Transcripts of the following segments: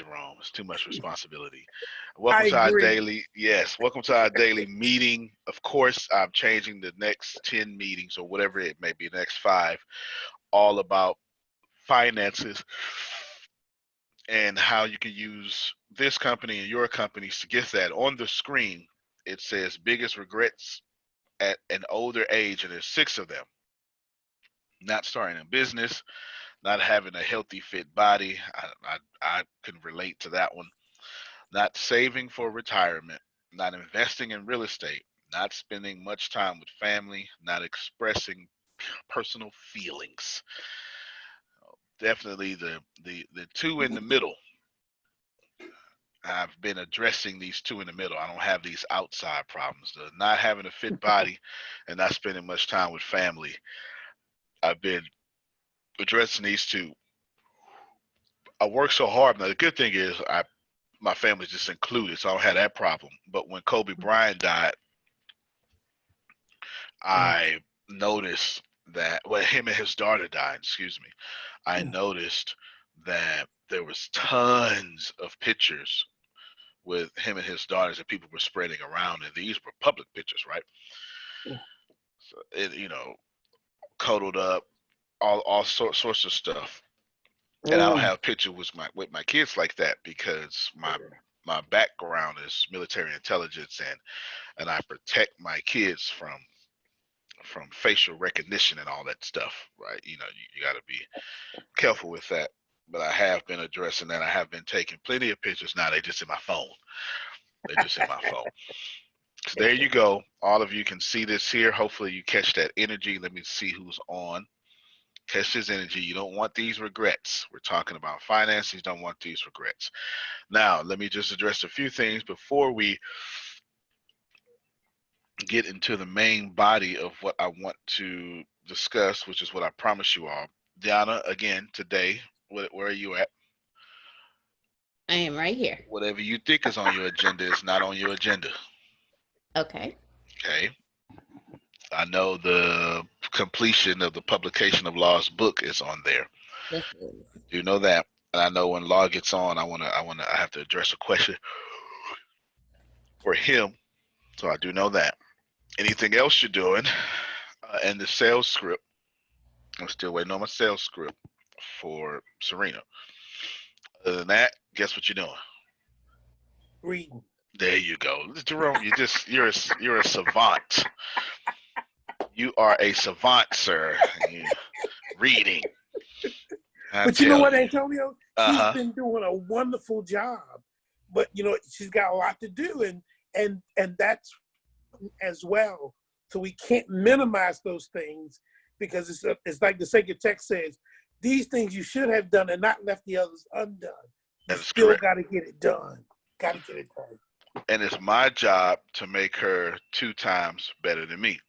Jerome. It's too much responsibility. I Welcome to our agree. daily, yes, welcome to our daily meeting. Of course, I'm changing the next 10 meetings or whatever it may be, the next 5, all about finances and how you can use this company and your companies to get that. On the screen, it says biggest regrets at an older age, and there's 6 of them. Not starting a business, not having a healthy, fit body. I can relate to that one. Not saving for retirement, not investing in real estate, not spending much time with family, not expressing personal feelings. Definitely the 2 in the middle. I've been addressing these 2 in the middle. I don't have these outside problems. The not having a fit body and not spending much time with family. I've been addressing these 2. I work so hard. Now the good thing is my family's just included, so I don't have that problem. But when Kobe Bryant died, I noticed that when him and his daughter died, excuse me, I noticed that there was tons of pictures with him and his daughters that people were spreading around, and these were public pictures, right? So it, cuddled up, all sorts of stuff. And I don't have pictures with my kids like that because my background is military intelligence, and I protect my kids from facial recognition and all that stuff, right? You got to be careful with that. But I have been addressing that. I have been taking plenty of pictures. Now they just in my phone. They just in my phone. So there you go. All of you can see this here. Hopefully you catch that energy. Let me see who's on. Catch this energy. You don't want these regrets. We're talking about finances. You don't want these regrets. Now, let me just address a few things before we get into the main body of what I want to discuss, which is what I promise you all. Diana, again, today, where are you at? I am right here. Whatever you think is on your agenda is not on your agenda. Okay. Okay. I know the completion of the publication of Law's book is on there. Yes, it is. You know that. And I know when Law gets on, I have to address a question for him. So I do know that. Anything else you're doing? And the sales script. I'm still waiting on my sales script for Serena. Other than that, guess what you're doing? Reading. There you go, Jerome. You're a savant. You are a savant, sir. Reading. But you know what, Antonio? She's Uh-huh. been doing a wonderful job. But she's got a lot to do, and that's as well. So we can't minimize those things because it's like the sacred text says, these things you should have done and not left the others undone. You still got to get it done. Got to get it done. And it's my job to make her 2 times better than me.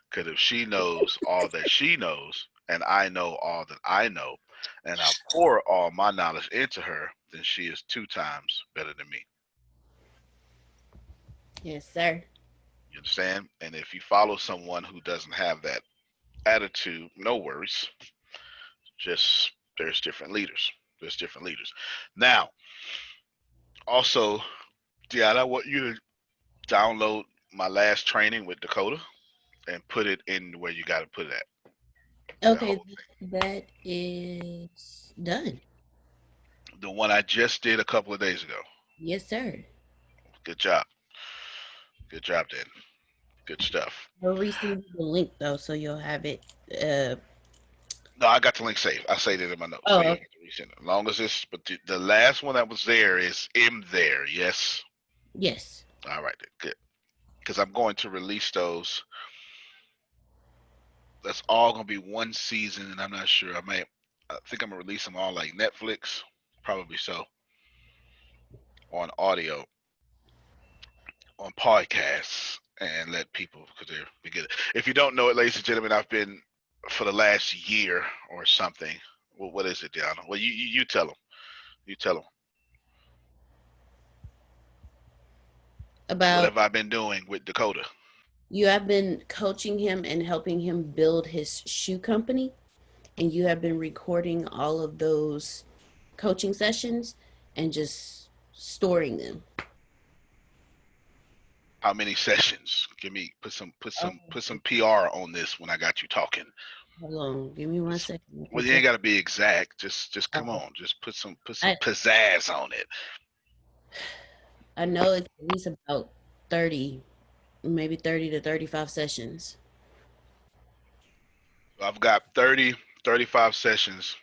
Because if she knows all that she knows, and I know all that I know, and I pour all my knowledge into her, then she is 2 times better than me. Yes, sir. You understand? And if you follow someone who doesn't have that attitude, no worries. Just there's different leaders. There's different leaders. Now, also, Diana, I want you to download my last training with Dakota and put it in where you got to put it at. Okay, that is done. The one I just did a couple of days ago. Yes, sir. Good job. Good job, Dan. Good stuff. We'll resend the link though, so you'll have it. No, I got the link saved. I saved it in my notes. Oh, So yeah, resend it. As long as this, but the last one that was there is in there. Yes. yes. All right, then. Good. Because I'm going to release those. That's all going to be one season, and I'm not sure. I think I'm gonna release them all like Netflix, probably so, on audio, on podcasts, and let people because they're good. If you don't know it, ladies and gentlemen, I've been for the last year or something. Well, what is it, Diana? Well, you tell them. You tell them. About what have I been doing with Dakota? You have been coaching him and helping him build his shoe company, and you have been recording all of those coaching sessions, and just storing them. How many sessions? Put some PR on this when I got you talking. Hold on, give me 1 second. Well, you ain't got to be exact. Just come on. Just put some pizzazz on it. I know it's at least about 30, maybe 30 to 35 sessions. I've got 30, 35 sessions,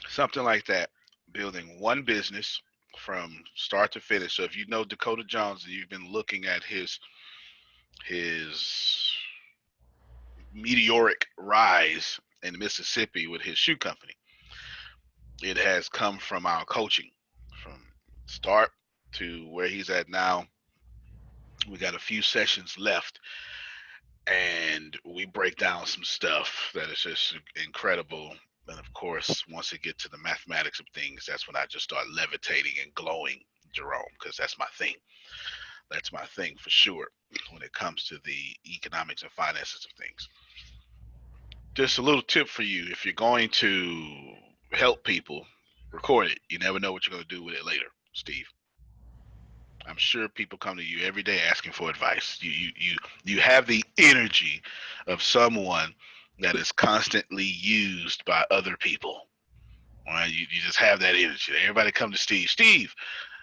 something like that, building one business from start to finish. So if you know Dakota Jones and you've been looking at his meteoric rise in Mississippi with his shoe company, it has come from our coaching from start to where he's at now. We got a few sessions left, and we break down some stuff that is just incredible. And of course, once it gets to the mathematics of things, that's when I just start levitating and glowing, Jerome, because that's my thing. That's my thing for sure when it comes to the economics and finances of things. Just a little tip for you: if you're going to help people, record it. You never know what you're going to do with it later, Steve. I'm sure people come to you every day asking for advice. You have the energy of someone that is constantly used by other people. All right, you just have that energy. Everybody come to Steve. Steve,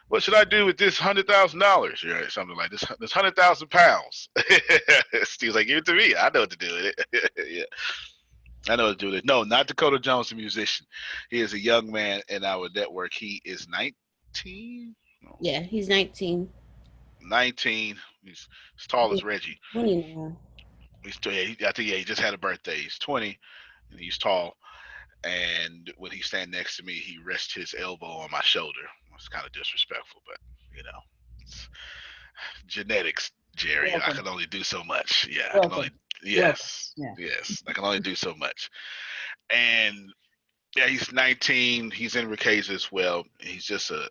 what should I do with this $100,000? Right, something like this 100,000 pounds. Steve's like, give it to me. I know what to do with it. Yeah, I know what to do with it. No, not Dakota Jones, the musician. He is a young man in our network. He is 19. No. Yeah, he's 19. 19. He's as tall as Reggie. 20 now. I think he just had a birthday. He's 20 and he's tall. And when he stand next to me, he rests his elbow on my shoulder. It's kind of disrespectful, but it's genetics, Jerry. Welcome. I can only do so much. Yeah, Welcome. I can only. Yes, yes, I can only do so much. And yeah, he's 19. He's in Ricasa as well. He's just a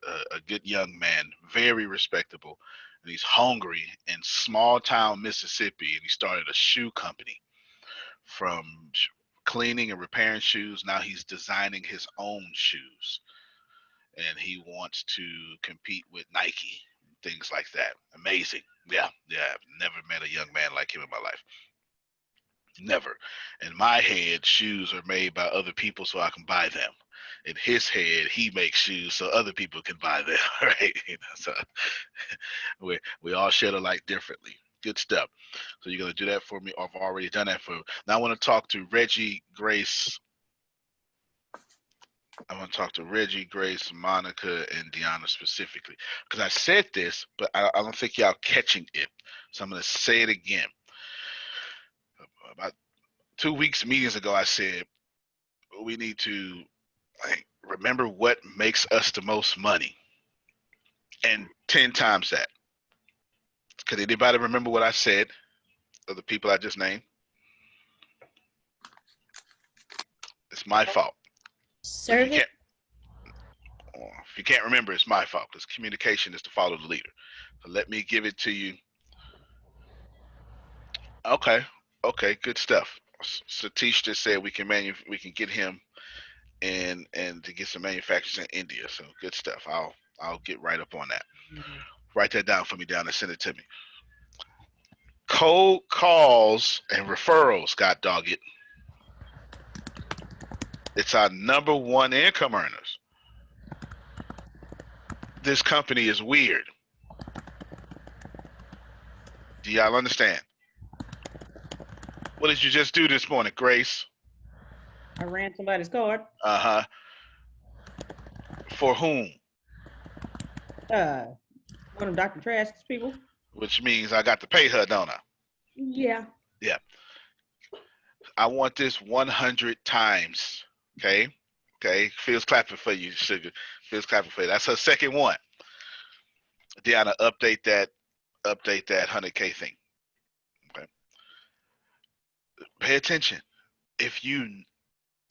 good young man, very respectable. And he's hungry in small town Mississippi. And he started a shoe company from cleaning and repairing shoes. Now he's designing his own shoes. And he wants to compete with Nike, things like that. Amazing. Yeah. I've never met a young man like him in my life. Never. In my head, shoes are made by other people so I can buy them. In his head, he makes shoes so other people can buy them, right? So we all shed a light differently. Good stuff. So you're gonna do that for me. I've already done that for me. Now I want to talk to Reggie, Grace. I want to talk to Reggie, Grace, Monica, and Deanna specifically because I said this, but I don't think y'all catching it. So I'm gonna say it again. About 2 weeks meetings ago, I said we need to remember what makes us the most money, and 10 times that. Could anybody remember what I said of the people I just named? It's my fault. Service. If you can't remember, it's my fault because communication is the fault of the leader. So let me give it to you. Okay, good stuff. Satish just said we can get him and to get some manufacturers in India. So good stuff. I'll get right up on that. Write that down for me down and send it to me. Cold calls and referrals, God dog it. It's our number one income earners. This company is weird. Do y'all understand? What did you just do this morning, Grace? I ran somebody's card. Uh-huh. For whom? One of Dr. Trask's people. Which means I got to pay her, don't I? Yeah. Yeah. I want this 100 times. Okay. Feels clapping for you, Sugar. Feels clapping for you. That's her second one. Deanna, update that 100K thing. Okay. Pay attention. If you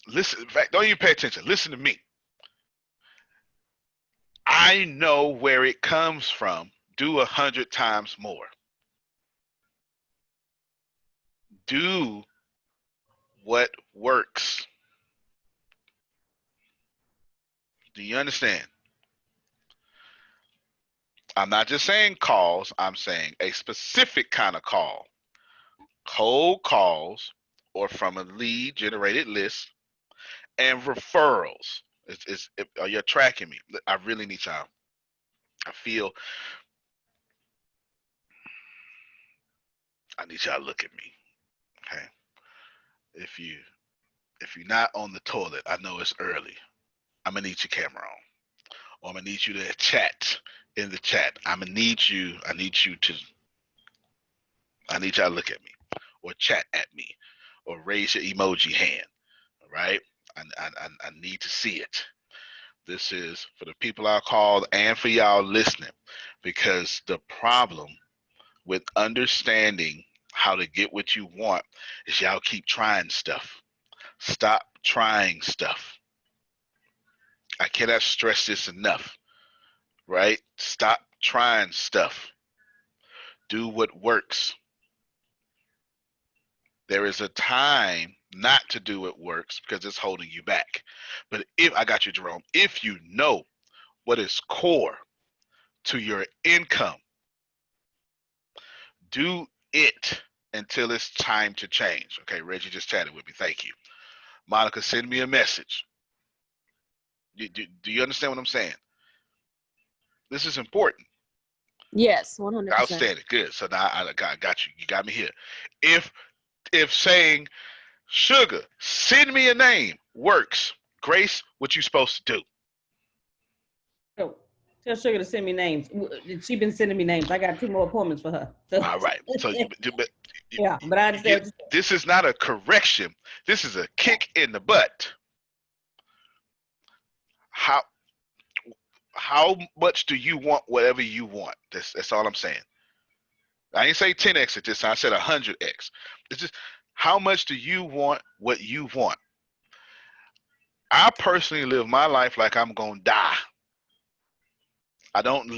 listen, in fact, don't even pay attention. Listen to me. I know where it comes from. Do 100 times more. Do what works. Do you understand? I'm not just saying calls. I'm saying a specific kind of call. Cold calls or from a lead generated list and referrals. Are you tracking me? I really need y'all. I feel I need y'all to look at me. Okay. If you're not on the toilet, I know it's early. I'm gonna need your camera on. Or I'm gonna need you to chat in the chat. I need y'all to look at me or chat at me or raise your emoji hand. All right. I need to see it. This is for the people I called and for y'all listening, because the problem with understanding how to get what you want is y'all keep trying stuff. Stop trying stuff. I cannot stress this enough, right? Stop trying stuff. Do what works. There is a time not to do what works because it's holding you back. But if I got you, Jerome, if you know what is core to your income, do it until it's time to change. Okay, Reggie just chatted with me. Thank you. Monica, send me a message. Do you understand what I'm saying? This is important. Yes, 100%. Outstanding. Good. So now I got you. You got me here. If saying, Sugar, send me a name works, Grace, what you supposed to do? So, tell Sugar to send me names. She been sending me names. I got 2 more appointments for her. So, All right. So yeah, but I understand. this is not a correction. This is a kick in the butt. How much do you want whatever you want? That's all I'm saying. I ain't say 10x at this time. I said 100x. It's just, how much do you want what you want? I personally live my life like I'm going to die. I don't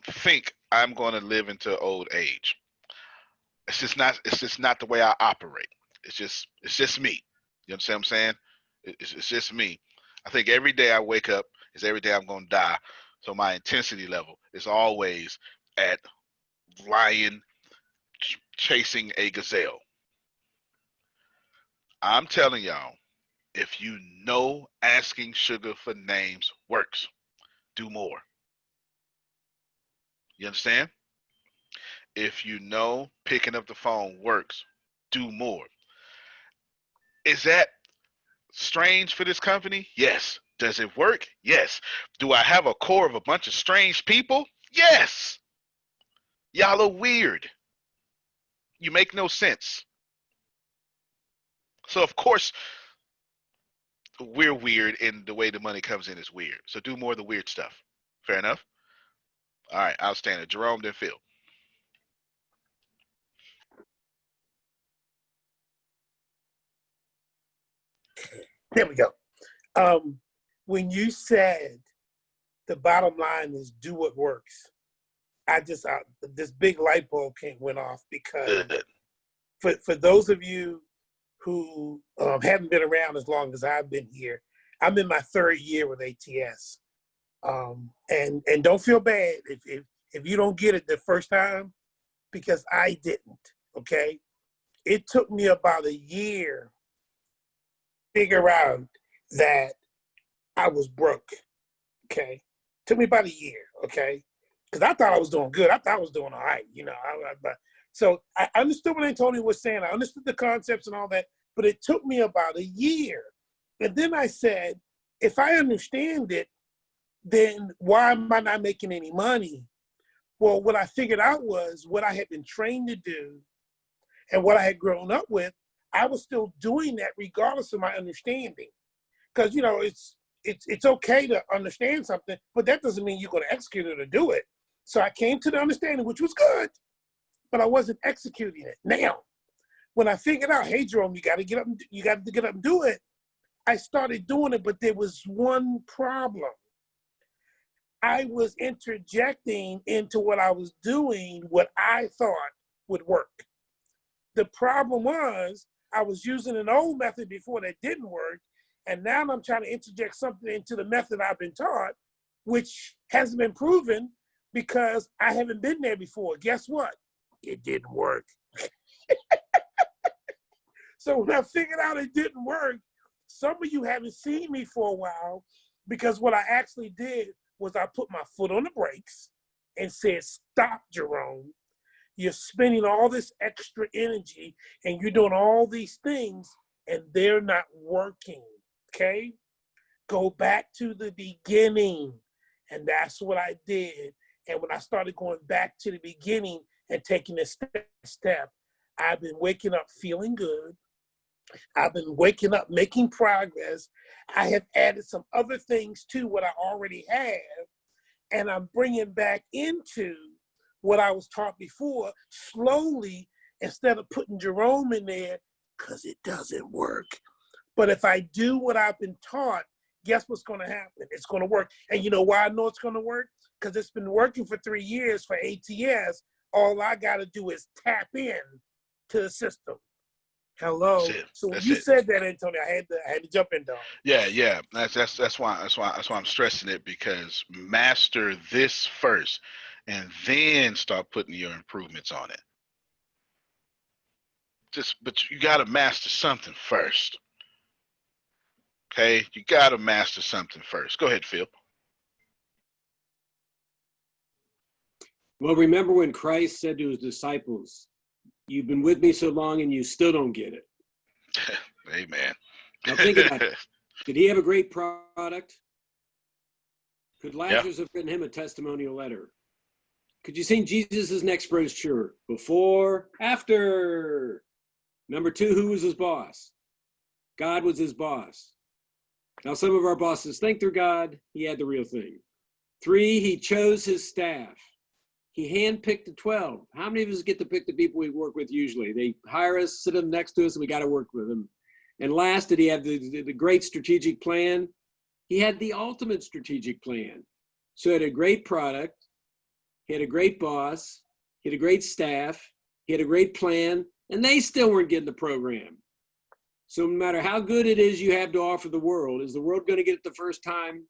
think I'm going to live into old age. It's just not the way I operate. It's just me. You understand what I'm saying? It's just me. I think every day I wake up is every day I'm going to die. So my intensity level is always at lion chasing a gazelle. I'm telling y'all, if you know asking Sugar for names works, do more. You understand? If you know picking up the phone works, do more. Is that strange for this company? Yes. Does it work? Yes. Do I have a core of a bunch of strange people? Yes. Y'all are weird. You make no sense. So of course we're weird, and the way the money comes in is weird. So do more of the weird stuff. Fair enough? All right, outstanding. Jerome, then Phil. There we go. When you said the bottom line is do what works, this big light bulb went off, because for those of you who haven't been around as long as I've been here, I'm in my 3rd year with ATS, and don't feel bad if you don't get it the first time, because I didn't. Okay, it took me about a year to figure out that I was broke. Okay, took me about a year. Okay, because I thought I was doing good. I thought I was doing all right. So I understood what Antonio was saying. I understood the concepts and all that, but it took me about a year. And then I said, if I understand it, then why am I not making any money? Well, what I figured out was what I had been trained to do and what I had grown up with, I was still doing that regardless of my understanding. Because, it's okay to understand something, but that doesn't mean you're going to execute it or do it. So I came to the understanding, which was good, but I wasn't executing it. Now, when I figured out, hey, Jerome, you got to get up and do it, I started doing it, but there was one problem. I was interjecting into what I was doing what I thought would work. The problem was I was using an old method before that didn't work, and now I'm trying to interject something into the method I've been taught, which hasn't been proven, because I haven't been there before. Guess what? It didn't work. So when I figured out it didn't work, some of you haven't seen me for a while, because what I actually did was I put my foot on the brakes and said, stop, Jerome. You're spending all this extra energy and you're doing all these things and they're not working, okay? Go back to the beginning. And that's what I did. And when I started going back to the beginning and taking a step, I've been waking up feeling good. I've been waking up, making progress. I have added some other things to what I already have, and I'm bringing back into what I was taught before slowly, instead of putting Jerome in there, because it doesn't work. But if I do what I've been taught, guess what's going to happen? It's going to work. And you know why I know it's going to work? Because it's been working for 3 years for ATS. All I got to do is tap in to the system. Hello. So when you said that, Antonio, I had to jump in, dog. Yeah. That's why I'm stressing it, because master this first, and then start putting your improvements on it. But you got to master something first. Okay, you got to master something first. Go ahead, Phil. Well, remember when Christ said to his disciples, "You've been with me so long and you still don't get it." Amen. Now think about it. Did he have a great product? Could Lazarus have written him a testimonial letter? Could you sing Jesus' next brochure? Before, after. Number 2, who was his boss? God was his boss. Now some of our bosses think they're God. He had the real thing. 3, he chose his staff. He handpicked the 12. How many of us get to pick the people we work with usually? They hire us, sit them next to us, and we got to work with them. And last, did he have the great strategic plan? He had the ultimate strategic plan. So he had a great product. He had a great boss. He had a great staff. He had a great plan. And they still weren't getting the program. So no matter how good it is you have to offer the world, is the world going to get it the first time,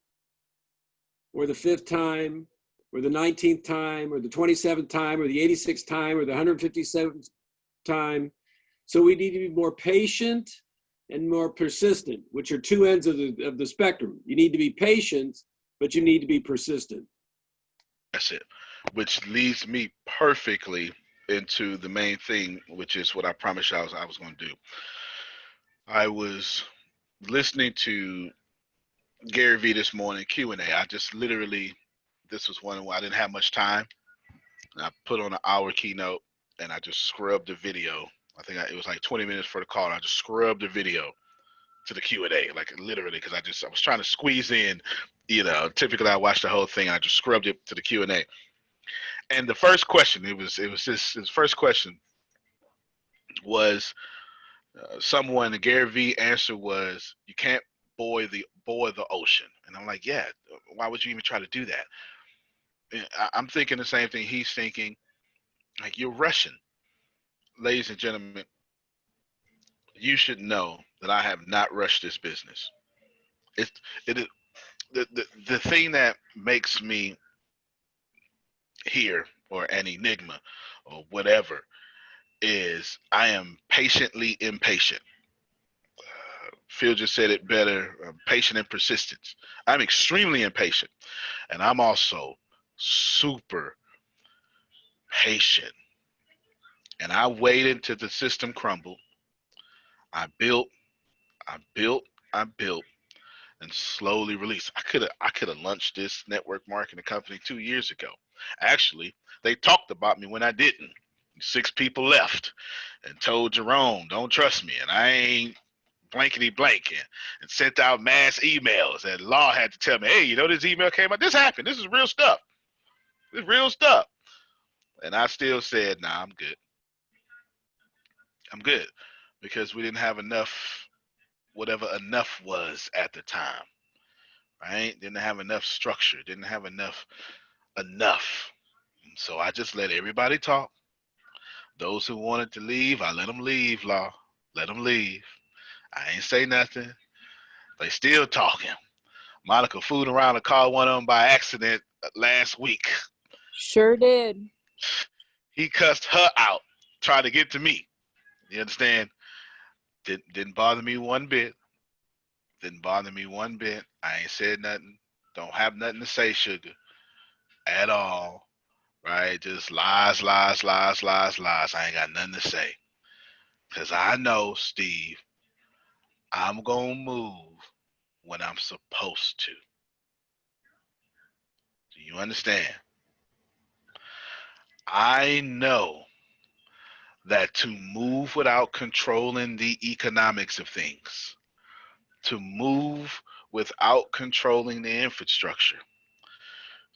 or the 5th time, or the 19th time, or the 27th time, or the 86th time, or the 157th time? So we need to be more patient and more persistent, which are 2 ends of the spectrum. You need to be patient, but you need to be persistent. That's it. Which leads me perfectly into the main thing, which is what I promised I was going to do. I was listening to Gary Vee this morning, Q&A. I just literally, this was one where I didn't have much time. And I put on an hour keynote and I just scrubbed the video. I think it was like 20 minutes for the call. And I just scrubbed the video to the Q&A, like literally, because I was trying to squeeze in, typically I watch the whole thing. I just scrubbed it to the Q&A. And the first question, his first question was someone, Gary Vee answer was, you can't boil the ocean. And I'm like, yeah, why would you even try to do that? And I'm thinking the same thing he's thinking. Like, you're rushing. Ladies and gentlemen, you should know that I have not rushed this business. It is the thing that makes me here, or an enigma, or whatever, is I am patiently impatient. Phil just said it better, patient and persistence. I'm extremely impatient, and I'm also super patient. And I waited until the system crumbled. I built, and slowly released. I could have launched this network marketing company 2 years ago. Actually, they talked about me when I didn't. 6 people left and told Jerome, don't trust me. And I ain't blankety blank, and sent out mass emails. And Law had to tell me, hey, this email came out. This happened. This is real stuff. This is real stuff. And I still said, nah, I'm good. I'm good. Because we didn't have enough, whatever enough was at the time. Right? Didn't have enough structure. Didn't have enough. So I just let everybody talk. Those who wanted to leave, I let them leave, Law. Let them leave. I ain't say nothing. They still talking. Monica fooling around and called one of them by accident last week. Sure did. He cussed her out, trying to get to me. You understand? Didn't bother me one bit. Didn't bother me one bit. I ain't said nothing. Don't have nothing to say, sugar, at all. Right? Just lies, lies, lies, lies, lies. I ain't got nothing to say. Because I know, Steve, I'm going to move when I'm supposed to. Do you understand? I know that to move without controlling the economics of things, to move without controlling the infrastructure,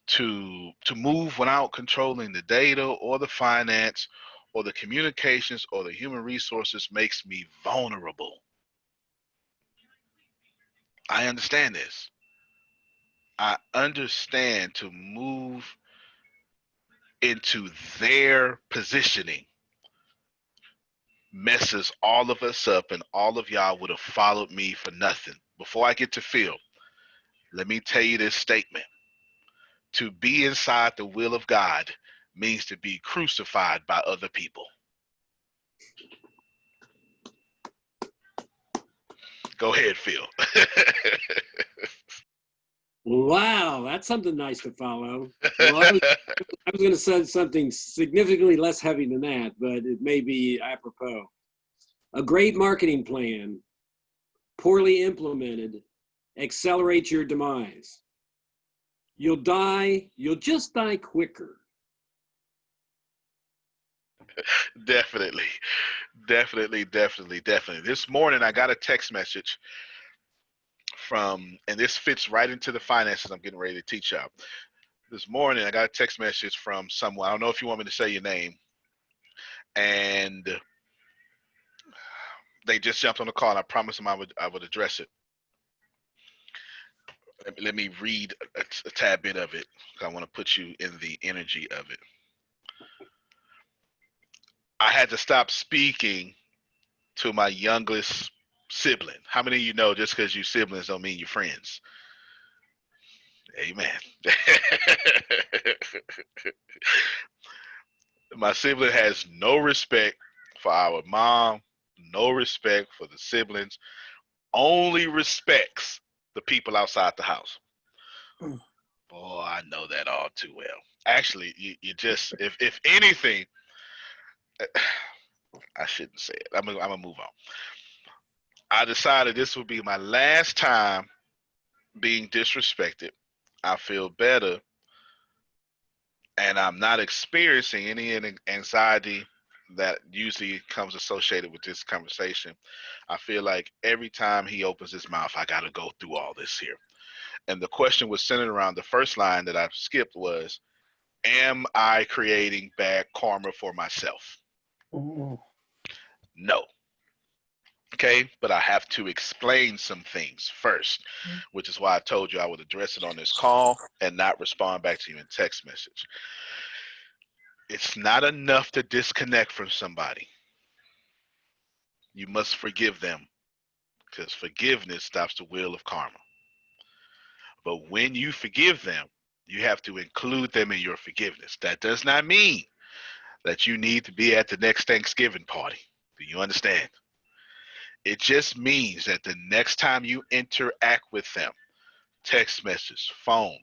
to move without controlling the data or the finance or the communications or the human resources makes me vulnerable. I understand this. I understand to move into their positioning messes all of us up, and all of y'all would have followed me for nothing. Before I get to Phil, let me tell you this statement. To be inside the will of God means to be crucified by other people. Go ahead, Phil. Wow, that's something nice to follow. Well, I was going to say something significantly less heavy than that, but it may be apropos. A great marketing plan, poorly implemented, accelerates your demise. You'll just die quicker. Definitely. This morning I got a text message from, and this fits right into the finances I'm getting ready to teach y'all. This morning I got a text message from someone. I don't know if you want me to say your name. And they just jumped on the call, and I promised them I would address it. Let me read a tad bit of it, because I want to put you in the energy of it. I had to stop speaking to my youngest sibling. How many of you know just because you siblings don't mean you're friends? Amen. My sibling has no respect for our mom, no respect for the siblings, only respects the people outside the house. Boy, I know that all too well. Actually, you just, if anything, I shouldn't say it. I'm gonna move on. I decided this would be my last time being disrespected. I feel better, and I'm not experiencing any anxiety that usually comes associated with this conversation. I feel like every time he opens his mouth, I got to go through all this here. And the question was centered around the first line that I skipped was, am I creating bad karma for myself? No. Okay, but I have to explain some things first, which is why I told you I would address it on this call and not respond back to you in text message. It's not enough to disconnect from somebody. You must forgive them, because forgiveness stops the wheel of karma. But when you forgive them, you have to include them in your forgiveness. That does not mean that you need to be at the next Thanksgiving party. Do you understand? It just means that the next time you interact with them, text message, phone,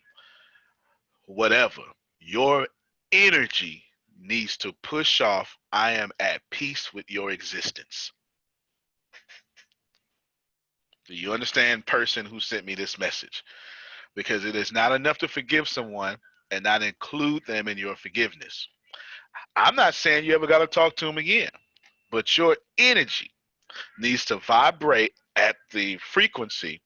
whatever, your energy needs to push off, I am at peace with your existence. Do you understand, person who sent me this message? Because it is not enough to forgive someone and not include them in your forgiveness. I'm not saying you ever got to talk to them again, but your energy needs to vibrate at the frequency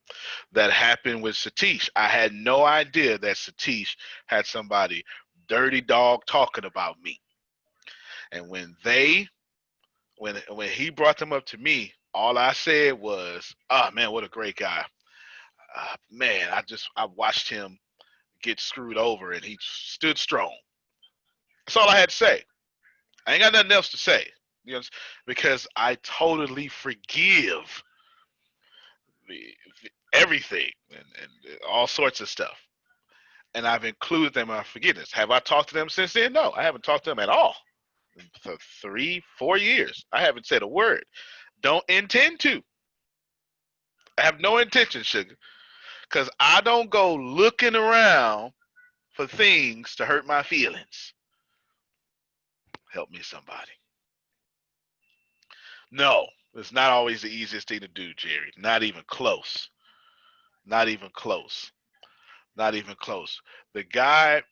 that happened with Satish. I had no idea that Satish had somebody dirty dog talking about me. And when he brought them up to me, all I said was, "Oh man, what a great guy! Man, I watched him get screwed over, and he stood strong." That's all I had to say. I ain't got nothing else to say, you know, because I totally forgive everything and all sorts of stuff. and I've included them in my forgiveness. Have I talked to them since then? No, I haven't talked to them at all. For 3-4 years, I haven't said a word. Don't intend to. I have no intention, sugar, because I don't go looking around for things to hurt my feelings. Help me, somebody. No, it's not always the easiest thing to do, Jerry. Not even close. Not even close. Not even close. The guy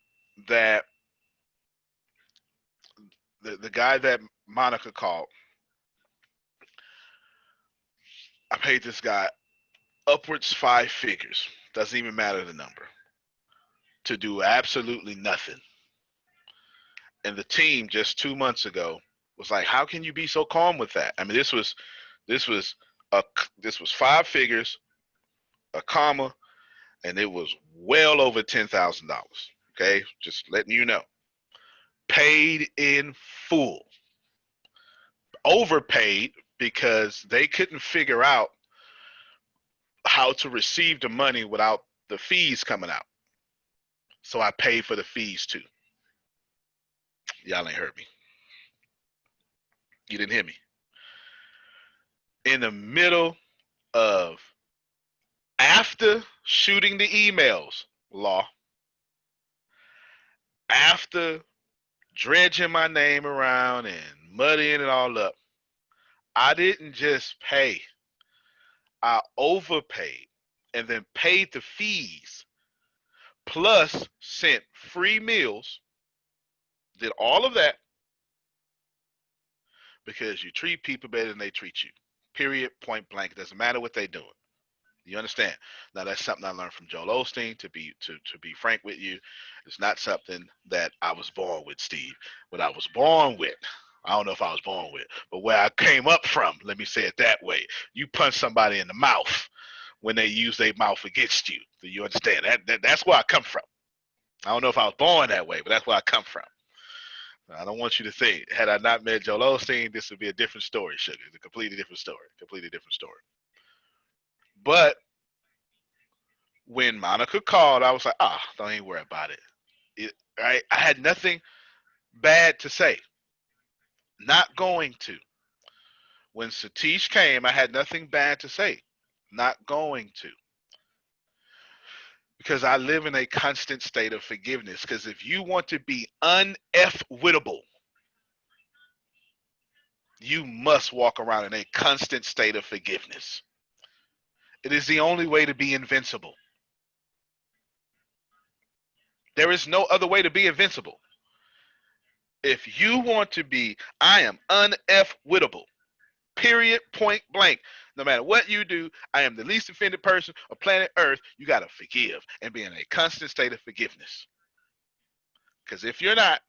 that the guy that Monica called, I paid this guy upwards 5 figures. Doesn't even matter the number. To do absolutely nothing. And the team just 2 months ago was like, "How can you be so calm with that?" I mean, this was 5 figures, a comma, and it was well over $10,000. Okay, just letting you know. Paid in full. Overpaid because they couldn't figure out how to receive the money without the fees coming out. So I paid for the fees too. Y'all ain't heard me. You didn't hear me. In the middle of, after shooting the emails, Law, after dredging my name around and muddying it all up, I didn't just pay. I overpaid and then paid the fees, plus sent free meals, did all of that because you treat people better than they treat you. Period, point blank. It doesn't matter what they're doing. You understand? Now that's something I learned from Joel Osteen. To be frank with you, it's not something that I was born with, Steve. What I was born with, I don't know if I was born with, but where I came up from, let me say it that way. You punch somebody in the mouth when they use their mouth against you. Do you understand? That's where I come from. I don't know if I was born that way, but that's where I come from. I don't want you to think, had I not met Joel Osteen, this would be a different story, sugar. It's a completely different story. Completely different story. But when Monica called, I was like, don't even worry about it. I had nothing bad to say. Not going to. When Satish came, I had nothing bad to say. Not going to. Because I live in a constant state of forgiveness. Because if you want to be un-F-wittable, you must walk around in a constant state of forgiveness. It is the only way to be invincible. There is no other way to be invincible. If you want to be, I am un-F-wittable. Period, point blank. No matter what you do, I am the least offended person on planet Earth. You got to forgive and be in a constant state of forgiveness. Because if you're not,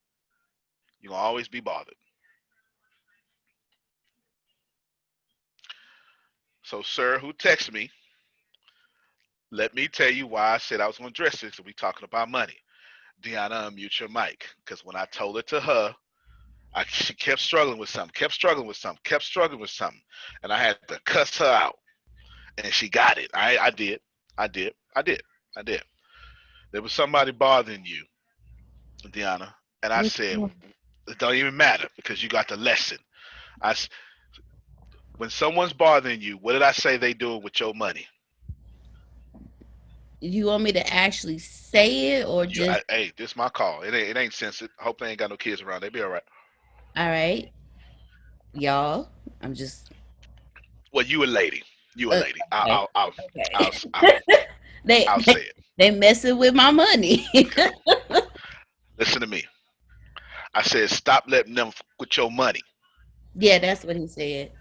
you'll always be bothered. So, sir, who texted me, let me tell you why I said I was going to address this. We're talking about money. Deanna, unmute your mic. Because when I told it to her, she kept struggling with something, and I had to cuss her out. And she got it. I did. There was somebody bothering you, Deanna, and I said, it don't even matter because you got the lesson. When someone's bothering you, what did I say they doing with your money? You want me to actually say it or just? Hey, this is my call. It ain't sensitive. I hope they ain't got no kids around. They be all right. All right, y'all. I'm just. Well, you a lady. You a lady. Okay. I'll They say it. They messing with my money. Listen to me. I said, stop letting them with your money. Yeah, that's what he said.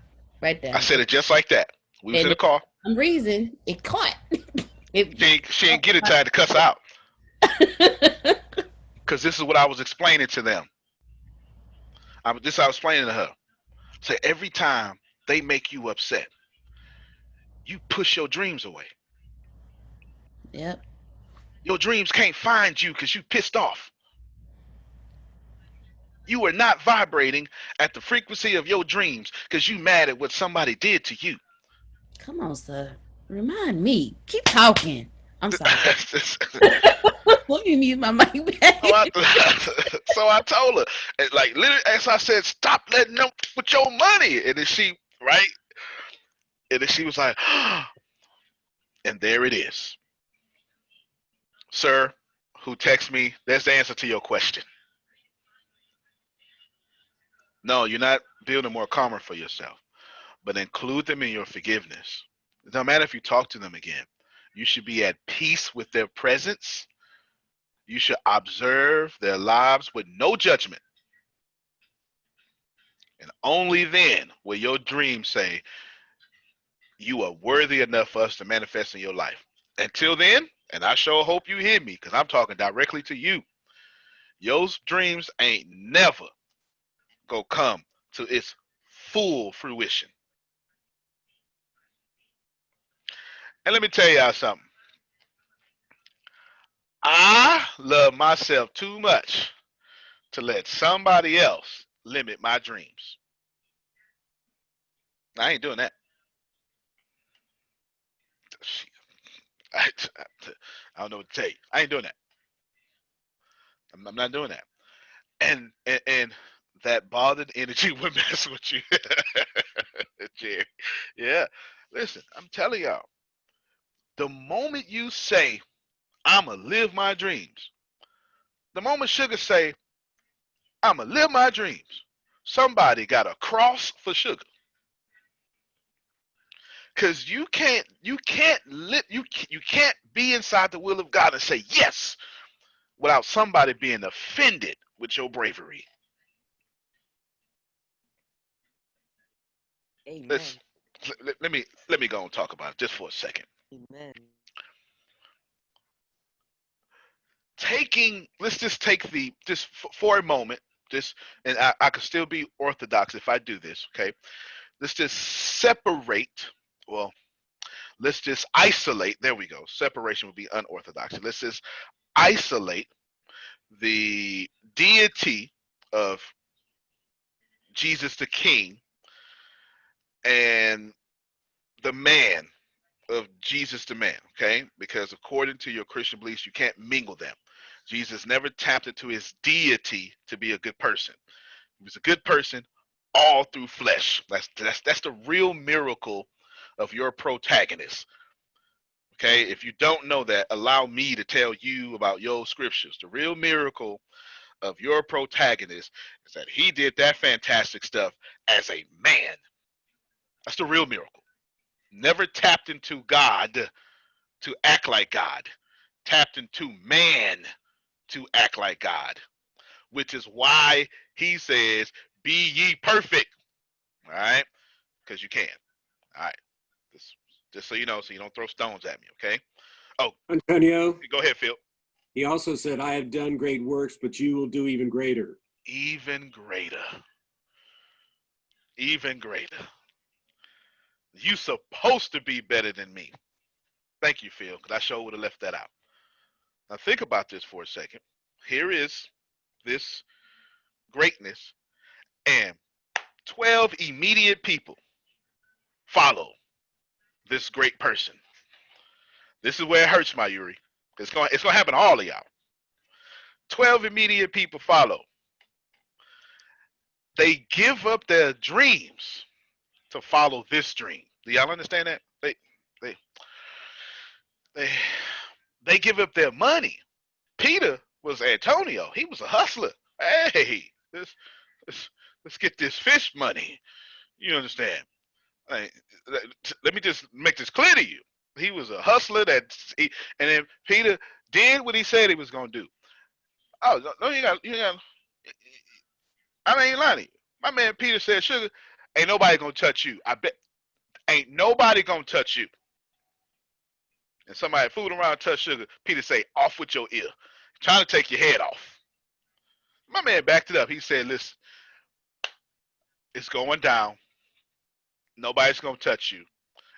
Right there. I said it just like that. We was in the car. For some reason, it caught. She didn't get it till I had to cuss out. Because this is what I was explaining to them. I was explaining to her. So every time they make you upset, you push your dreams away. Yep. Your dreams can't find you because you pissed off. You are not vibrating at the frequency of your dreams because you mad at what somebody did to you. Come on, sir. Remind me. Keep talking. I'm sorry. Let me mute my mic back. So I told her, and like literally, as I said, stop letting them with your money. And then she, right? And then she was like, and there it is. Sir, who texted me, there's the answer to your question. No, you're not building more karma for yourself, but include them in your forgiveness. It doesn't matter if you talk to them again. You should be at peace with their presence. You should observe their lives with no judgment. And only then will your dreams say, you are worthy enough for us to manifest in your life. Until then, and I sure hope you hear me because I'm talking directly to you, your dreams ain't never gonna come to its full fruition. And let me tell y'all something. I love myself too much to let somebody else limit my dreams. I ain't doing that. I, I don't know what to tell you. I ain't doing that. I'm not doing that. And that bothered energy will mess with you. Jerry. Yeah. Listen, I'm telling y'all, the moment you say, I'ma live my dreams, the moment Sugar say, I'ma live my dreams, somebody got a cross for Sugar. Cause you can't be inside the will of God and say yes without somebody being offended with your bravery. Amen. Let me go and talk about it just for a second. Amen. Let's just take for a moment, and I could still be orthodox if I do this, okay? Let's just separate, well, let's just isolate, there we go. Separation would be unorthodox. Let's just isolate the deity of Jesus the King and the man of Jesus the man, okay? Because according to your Christian beliefs, you can't mingle them. Jesus never tapped into his deity to be a good person. He was a good person all through flesh. That's the real miracle of your protagonist. Okay, if you don't know that, allow me to tell you about your scriptures. The real miracle of your protagonist is that he did that fantastic stuff as a man. That's the real miracle. Never tapped into God to act like God. Tapped into man to act like God, which is why he says, be ye perfect. All right? Because you can. All right. Just so you know, so you don't throw stones at me, okay? Oh, Antonio, go ahead, Phil. he also said, I have done great works, but you will do even greater. Even greater. Even greater. You supposed to be better than me. Thank you, Phil, because I sure would have left that out. Now think about this for a second. Here is this greatness, and 12 immediate people follow this great person. This is where it hurts, my Yuri. It's gonna happen to all of y'all. 12 immediate people follow. They give up their dreams to follow this dream. Do y'all understand that? They they they give up their money. Peter was Antonio. He was a hustler. Hey, let's get this fish money. You understand? Like, let me just make this clear to you. He was a hustler and then Peter did what he said he was gonna do. Oh no, you got. I ain't lying to you. My man Peter said, "Sugar, ain't nobody gonna touch you. I bet ain't nobody gonna touch you." And somebody fooling around touch Sugar. Peter say, "Off with your ear, trying to take your head off." My man backed it up. He said, "Listen, it's going down. Nobody's gonna touch you,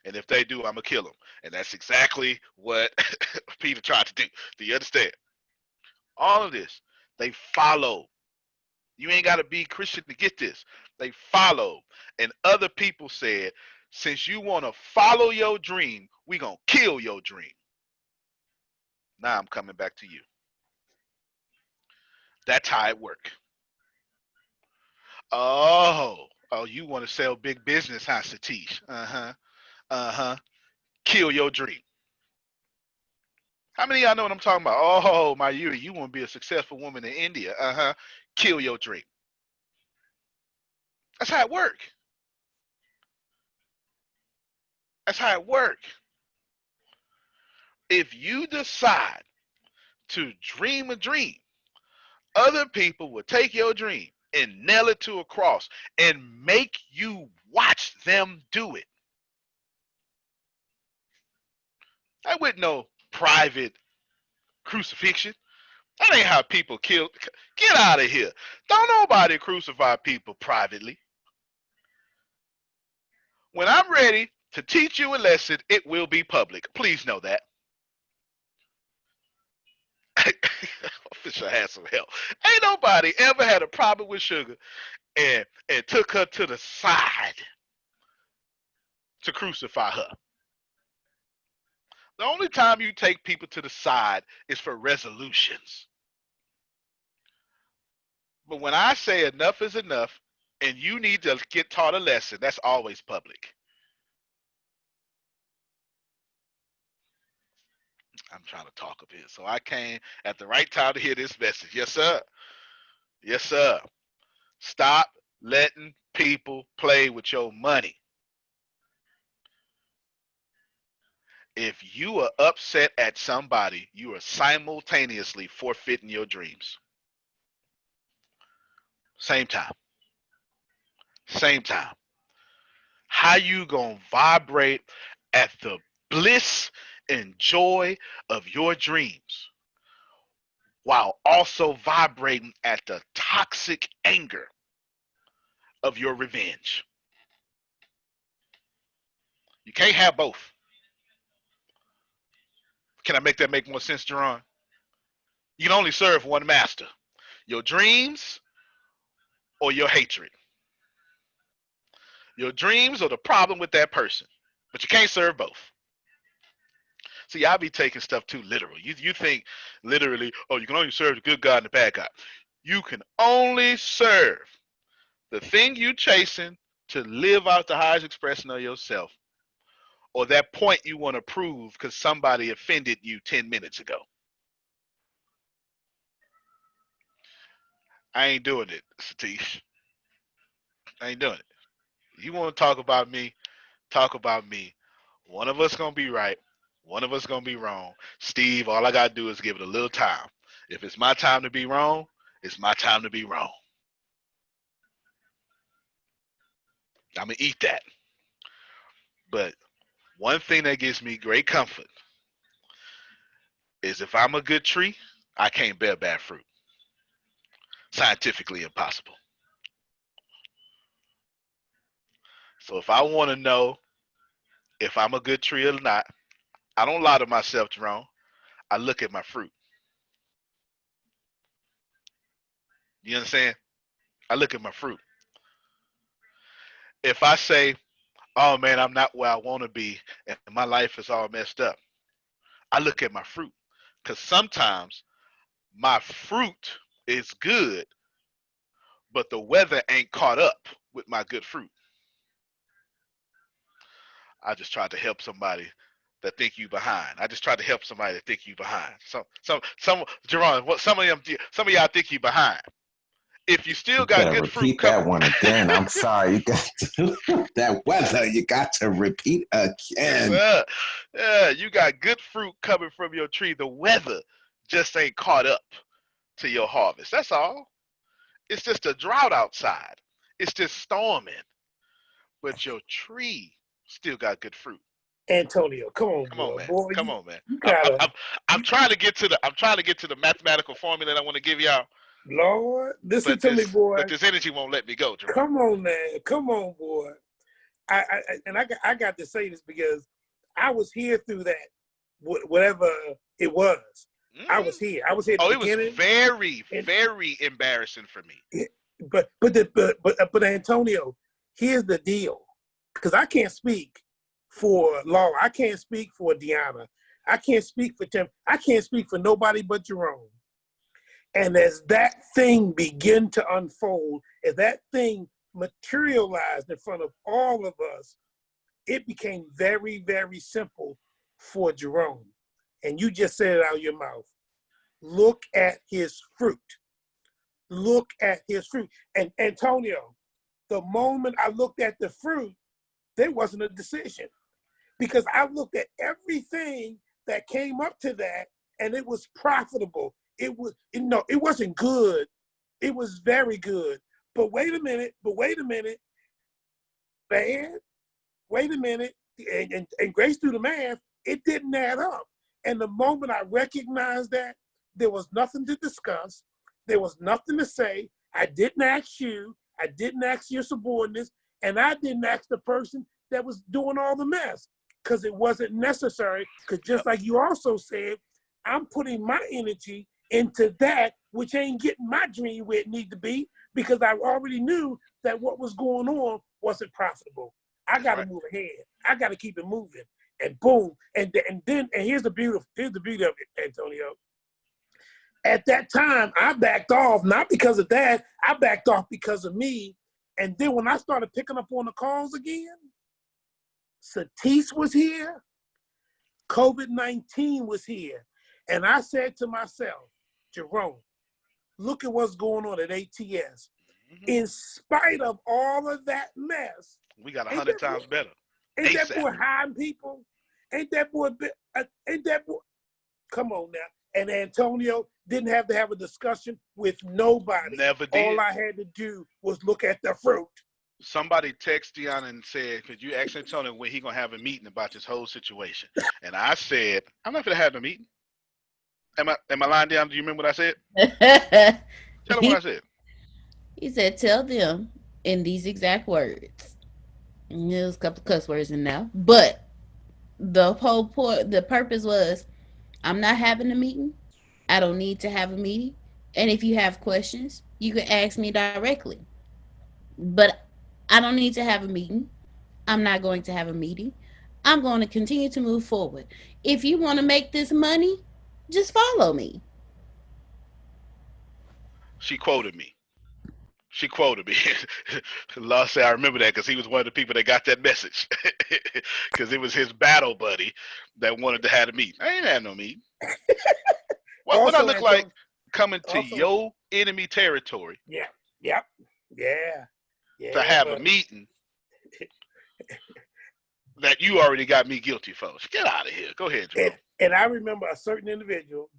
and if they do, I'm gonna kill them." And that's exactly what Peter tried to do. Do you understand? All of this, they follow. You ain't got to be Christian to get this. They follow. And other people said, since you want to follow your dream, we going to kill your dream. Now I'm coming back to you. That's how it works. Oh, you want to sell big business, huh, Satish? Kill your dream. How many of y'all know what I'm talking about? Oh, Mayuri, you want to be a successful woman in India? Kill your dream. That's how it works. That's how it works. If you decide to dream a dream, other people will take your dream and nail it to a cross and make you watch them do it. That with no private crucifixion. That ain't how people kill. Get out of here. Don't nobody crucify people privately. When I'm ready to teach you a lesson, it will be public. Please know that. I wish I had some help. Ain't nobody ever had a problem with Sugar and took her to the side to crucify her. The only time you take people to the side is for resolutions. But when I say enough is enough and you need to get taught a lesson, that's always public. I'm trying to talk a bit. So I came at the right time to hear this message. Yes, sir. Yes, sir. Stop letting people play with your money. If you are upset at somebody, you are simultaneously forfeiting your dreams. Same time. Same time. How you gonna vibrate at the bliss and joy of your dreams while also vibrating at the toxic anger of your revenge? You can't have both. Can I make that make more sense, Jerron? You can only serve one master. Your dreams or your hatred. Your dreams are the problem with that person, but you can't serve both. See, I be taking stuff too literal. You think literally, oh, you can only serve the good God and the bad God. You can only serve the thing you chasing to live out the highest expression of yourself, or that point you want to prove because somebody offended you 10 minutes ago. I ain't doing it, Satish. I ain't doing it. You want to talk about me, talk about me. One of us gonna be right, one of us gonna be wrong. Steve, all I gotta do is give it a little time. If it's my time to be wrong, it's my time to be wrong. I'm gonna eat that. But one thing that gives me great comfort is if I'm a good tree, I can't bear bad fruit. Scientifically impossible. So if I want to know if I'm a good tree or not, I don't lie to myself, Jerome. I look at my fruit. You understand? I look at my fruit. If I say, oh man, I'm not where I want to be and my life is all messed up, I look at my fruit. Because sometimes my fruit is good, but the weather ain't caught up with my good fruit. I just tried to help somebody that think you behind. I just tried to help somebody that think you behind. Jerron, what some of y'all think you behind. If you still got good fruit, repeat that one again. I'm sorry, you got to, that weather. You got to repeat again. Yeah, you got good fruit coming from your tree. The weather just ain't caught up to your harvest. That's all. It's just a drought outside. It's just storming, but your tree still got good fruit. Antonio, come on, man. Boy, come on, man. Gotta, I'm trying to get to the mathematical formula that I want to give y'all. Lord, listen to me, boy. But this energy won't let me go, Jerome. Come on, man. Come on, boy. I got to say this because I was here through that, whatever it was. I was here. I was here. It was very, very embarrassing for me. But Antonio, here's the deal, because I can't speak for Laura. I can't speak for Deanna. I can't speak for Tim. I can't speak for nobody but Jerome. And as that thing began to unfold, as that thing materialized in front of all of us, it became very, very simple for Jerome. And you just said it out of your mouth. Look at his fruit. Look at his fruit. And Antonio, the moment I looked at the fruit, there wasn't a decision. Because I looked at everything that came up to that, and it was profitable. It wasn't good. It was very good. But wait a minute, bad. Wait a minute, and Grace threw the math, it didn't add up. And the moment I recognized that, there was nothing to discuss. There was nothing to say. I didn't ask you. I didn't ask your subordinates. And I didn't ask the person that was doing all the mess because it wasn't necessary. Because just like you also said, I'm putting my energy into that, which ain't getting my dream where it need to be, because I already knew that what was going on wasn't profitable. I got to move ahead. I got to keep it moving. And boom. And here's the beauty of it, Antonio. At that time, I backed off, not because of that. I backed off because of me. And then when I started picking up on the calls again, Satisse was here. COVID-19 was here. And I said to myself, Jerome, look at what's going on at ATS. Mm-hmm. In spite of all of that mess, we got 100 times better. Ain't that boy hiding people? Ain't that boy? Come on now. And Antonio didn't have to have a discussion with nobody. Never did. All I had to do was look at the fruit. Somebody texted Deanna and said, could you ask Antonio when he going to have a meeting about this whole situation? And I said, I'm not going to have a meeting. Am I lying down? Do you remember what I said? Tell him what I said. He said, tell them in these exact words. And there's a couple of cuss words in now. But the whole point, the purpose was, I'm not having a meeting. I don't need to have a meeting. And if you have questions, you can ask me directly. But I don't need to have a meeting. I'm not going to have a meeting. I'm going to continue to move forward. If you want to make this money, just follow me. She quoted me. Law said, I remember that because he was one of the people that got that message. Because it was his battle buddy that wanted to have a meeting. I ain't had no meeting. What I look like coming to your enemy territory? Yeah. To have a meeting that you already got me guilty for. Get out of here. Go ahead, Jerome. And I remember a certain individual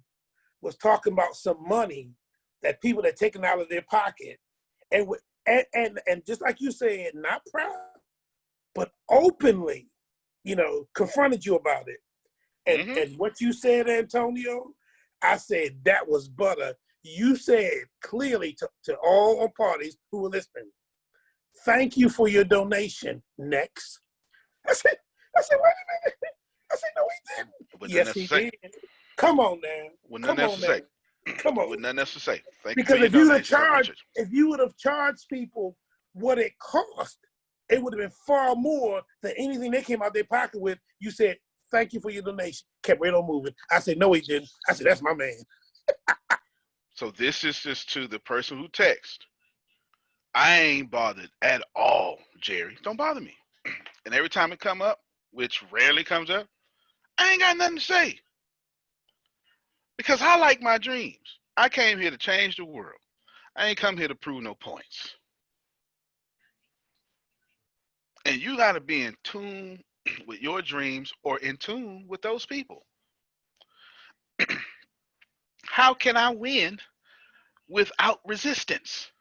was talking about some money that people had taken out of their pocket. And just like you said, not proud, but openly, confronted you about it. And what you said, Antonio, I said that was butter. You said clearly to all parties who were listening, thank you for your donation. Next. I said, wait a minute. I said, no, he didn't. Yes, he did. Come on now. With nothing else to say. Come on. With nothing else to say. Because if you would have charged people what it cost, it would have been far more than anything they came out their pocket with. You said, thank you for your donation. Kept right on moving. I said, no, he didn't. I said, that's my man. So this is just to the person who texted. I ain't bothered at all, Jerry. Don't bother me. And every time it come up, which rarely comes up, I ain't got nothing to say. Because I like my dreams. I came here to change the world. I ain't come here to prove no points. And you got to be in tune with your dreams or in tune with those people. How can I win without resistance?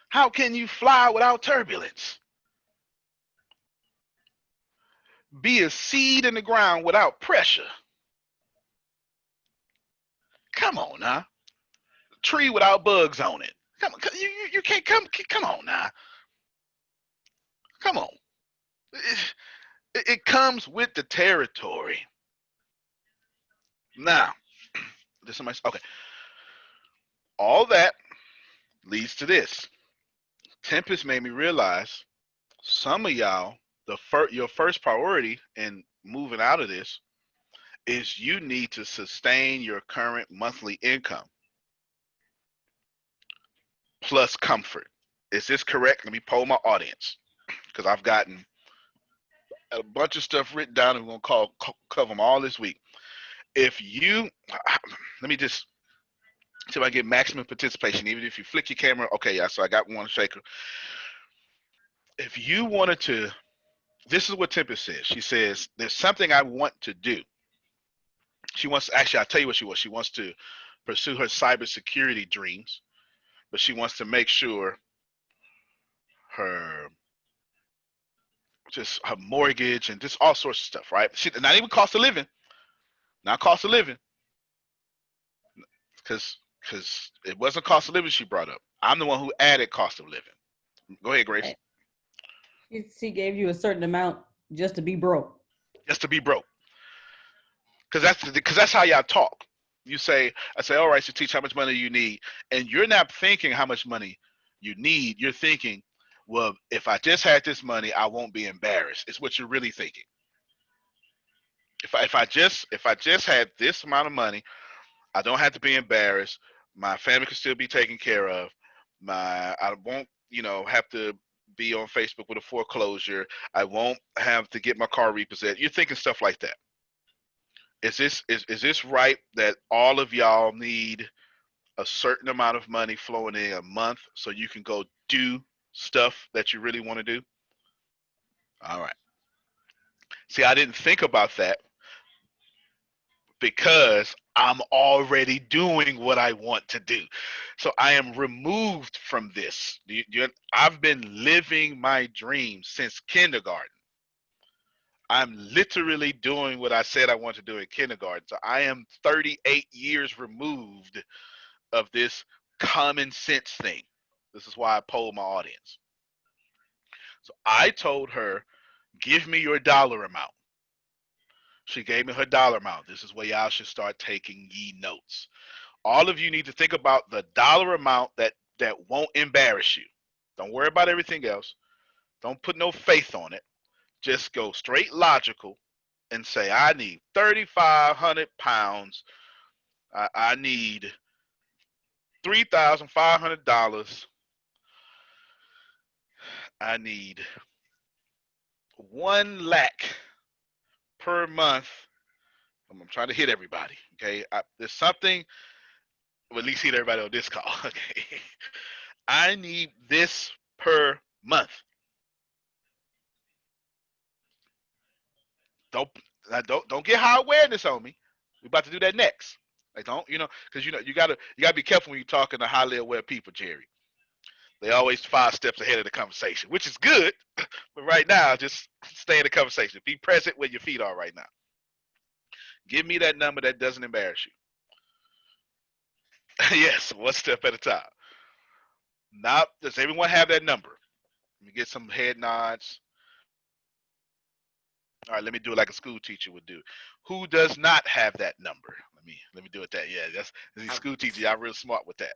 How can you fly without turbulence? Be a seed in the ground without pressure. Come on now. Tree without bugs on it. Come on, you can't come on now. Come on. It comes with the territory. Now, okay. All that leads to this. Tempest made me realize some of y'all, your first priority in moving out of this is you need to sustain your current monthly income plus comfort. Is this correct? Let me poll my audience because I've gotten a bunch of stuff written down and we're going to cover them all this week. If you, let me just see if I get maximum participation, even if you flick your camera. Okay, yeah, so I got one shaker. If you wanted to, this is what Tempest says. She says, there's something I want to do. She wants, actually, I'll tell you what she wants. She wants to pursue her cybersecurity dreams, but she wants to make sure her mortgage and just all sorts of stuff, right? She, not even cost of living, not cost of living, because it wasn't cost of living she brought up. I'm the one who added cost of living. Go ahead, Grace. She gave you a certain amount just to be broke. Just to be broke. Because that's how y'all talk. You say, I say, all right, so teach how much money you need, and you're not thinking how much money you need. You're thinking, well, if I just had this money, I won't be embarrassed. It's what you're really thinking. If I just had this amount of money, I don't have to be embarrassed. My family can still be taken care of. I won't, have to be on Facebook with a foreclosure. I won't have to get my car repossessed. You're thinking stuff like that. Is this right that all of y'all need a certain amount of money flowing in a month so you can go do stuff that you really want to do? All right. See, I didn't think about that because I'm already doing what I want to do. So I am removed from this. I've been living my dreams since kindergarten. I'm literally doing what I said I want to do in kindergarten. So I am 38 years removed of this common sense thing. This is why I polled my audience. So I told her, give me your dollar amount. She gave me her dollar amount. This is where y'all should start taking ye notes. All of you need to think about the dollar amount that won't embarrass you. Don't worry about everything else. Don't put no faith on it. Just go straight logical and say, I need 3,500 pounds. I need $3,500. I need 1 lakh per month. I'm trying to hit everybody. Okay. There's something, well, at least hit everybody on this call. Okay. I need this per month. Don't get high awareness on me. We're about to do that next. Like don't, because you gotta be careful when you're talking to highly aware people, Jerry. They always 5 steps ahead of the conversation, which is good. But right now, just stay in the conversation. Be present where your feet are right now. Give me that number that doesn't embarrass you. Yes, 1 step at a time. Now, does everyone have that number? Let me get some head nods. All right, let me do it like a school teacher would do. Who does not have that number? Let me do it that. Yeah, that's the school teacher. Y'all real smart with that.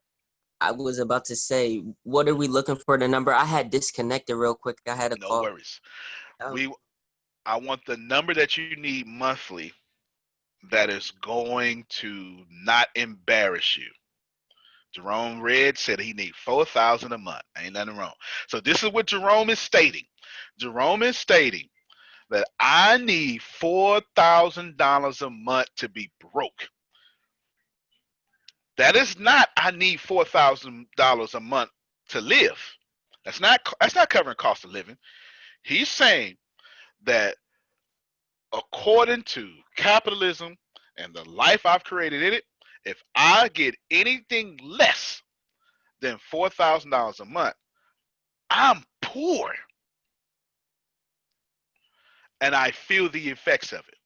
I was about to say, what are we looking for the number? I had disconnected real quick. I had a call. No worries. I want the number that you need monthly that is going to not embarrass you. Jerome Red said he needs $4,000 a month. Ain't nothing wrong. So this is what Jerome is stating. Jerome is stating that I need $4,000 a month to be broke. That is not I need $4,000 a month to live. That's not covering cost of living. He's saying that according to capitalism and the life I've created in it, if I get anything less than $4,000 a month, I'm poor. And I feel the effects of it.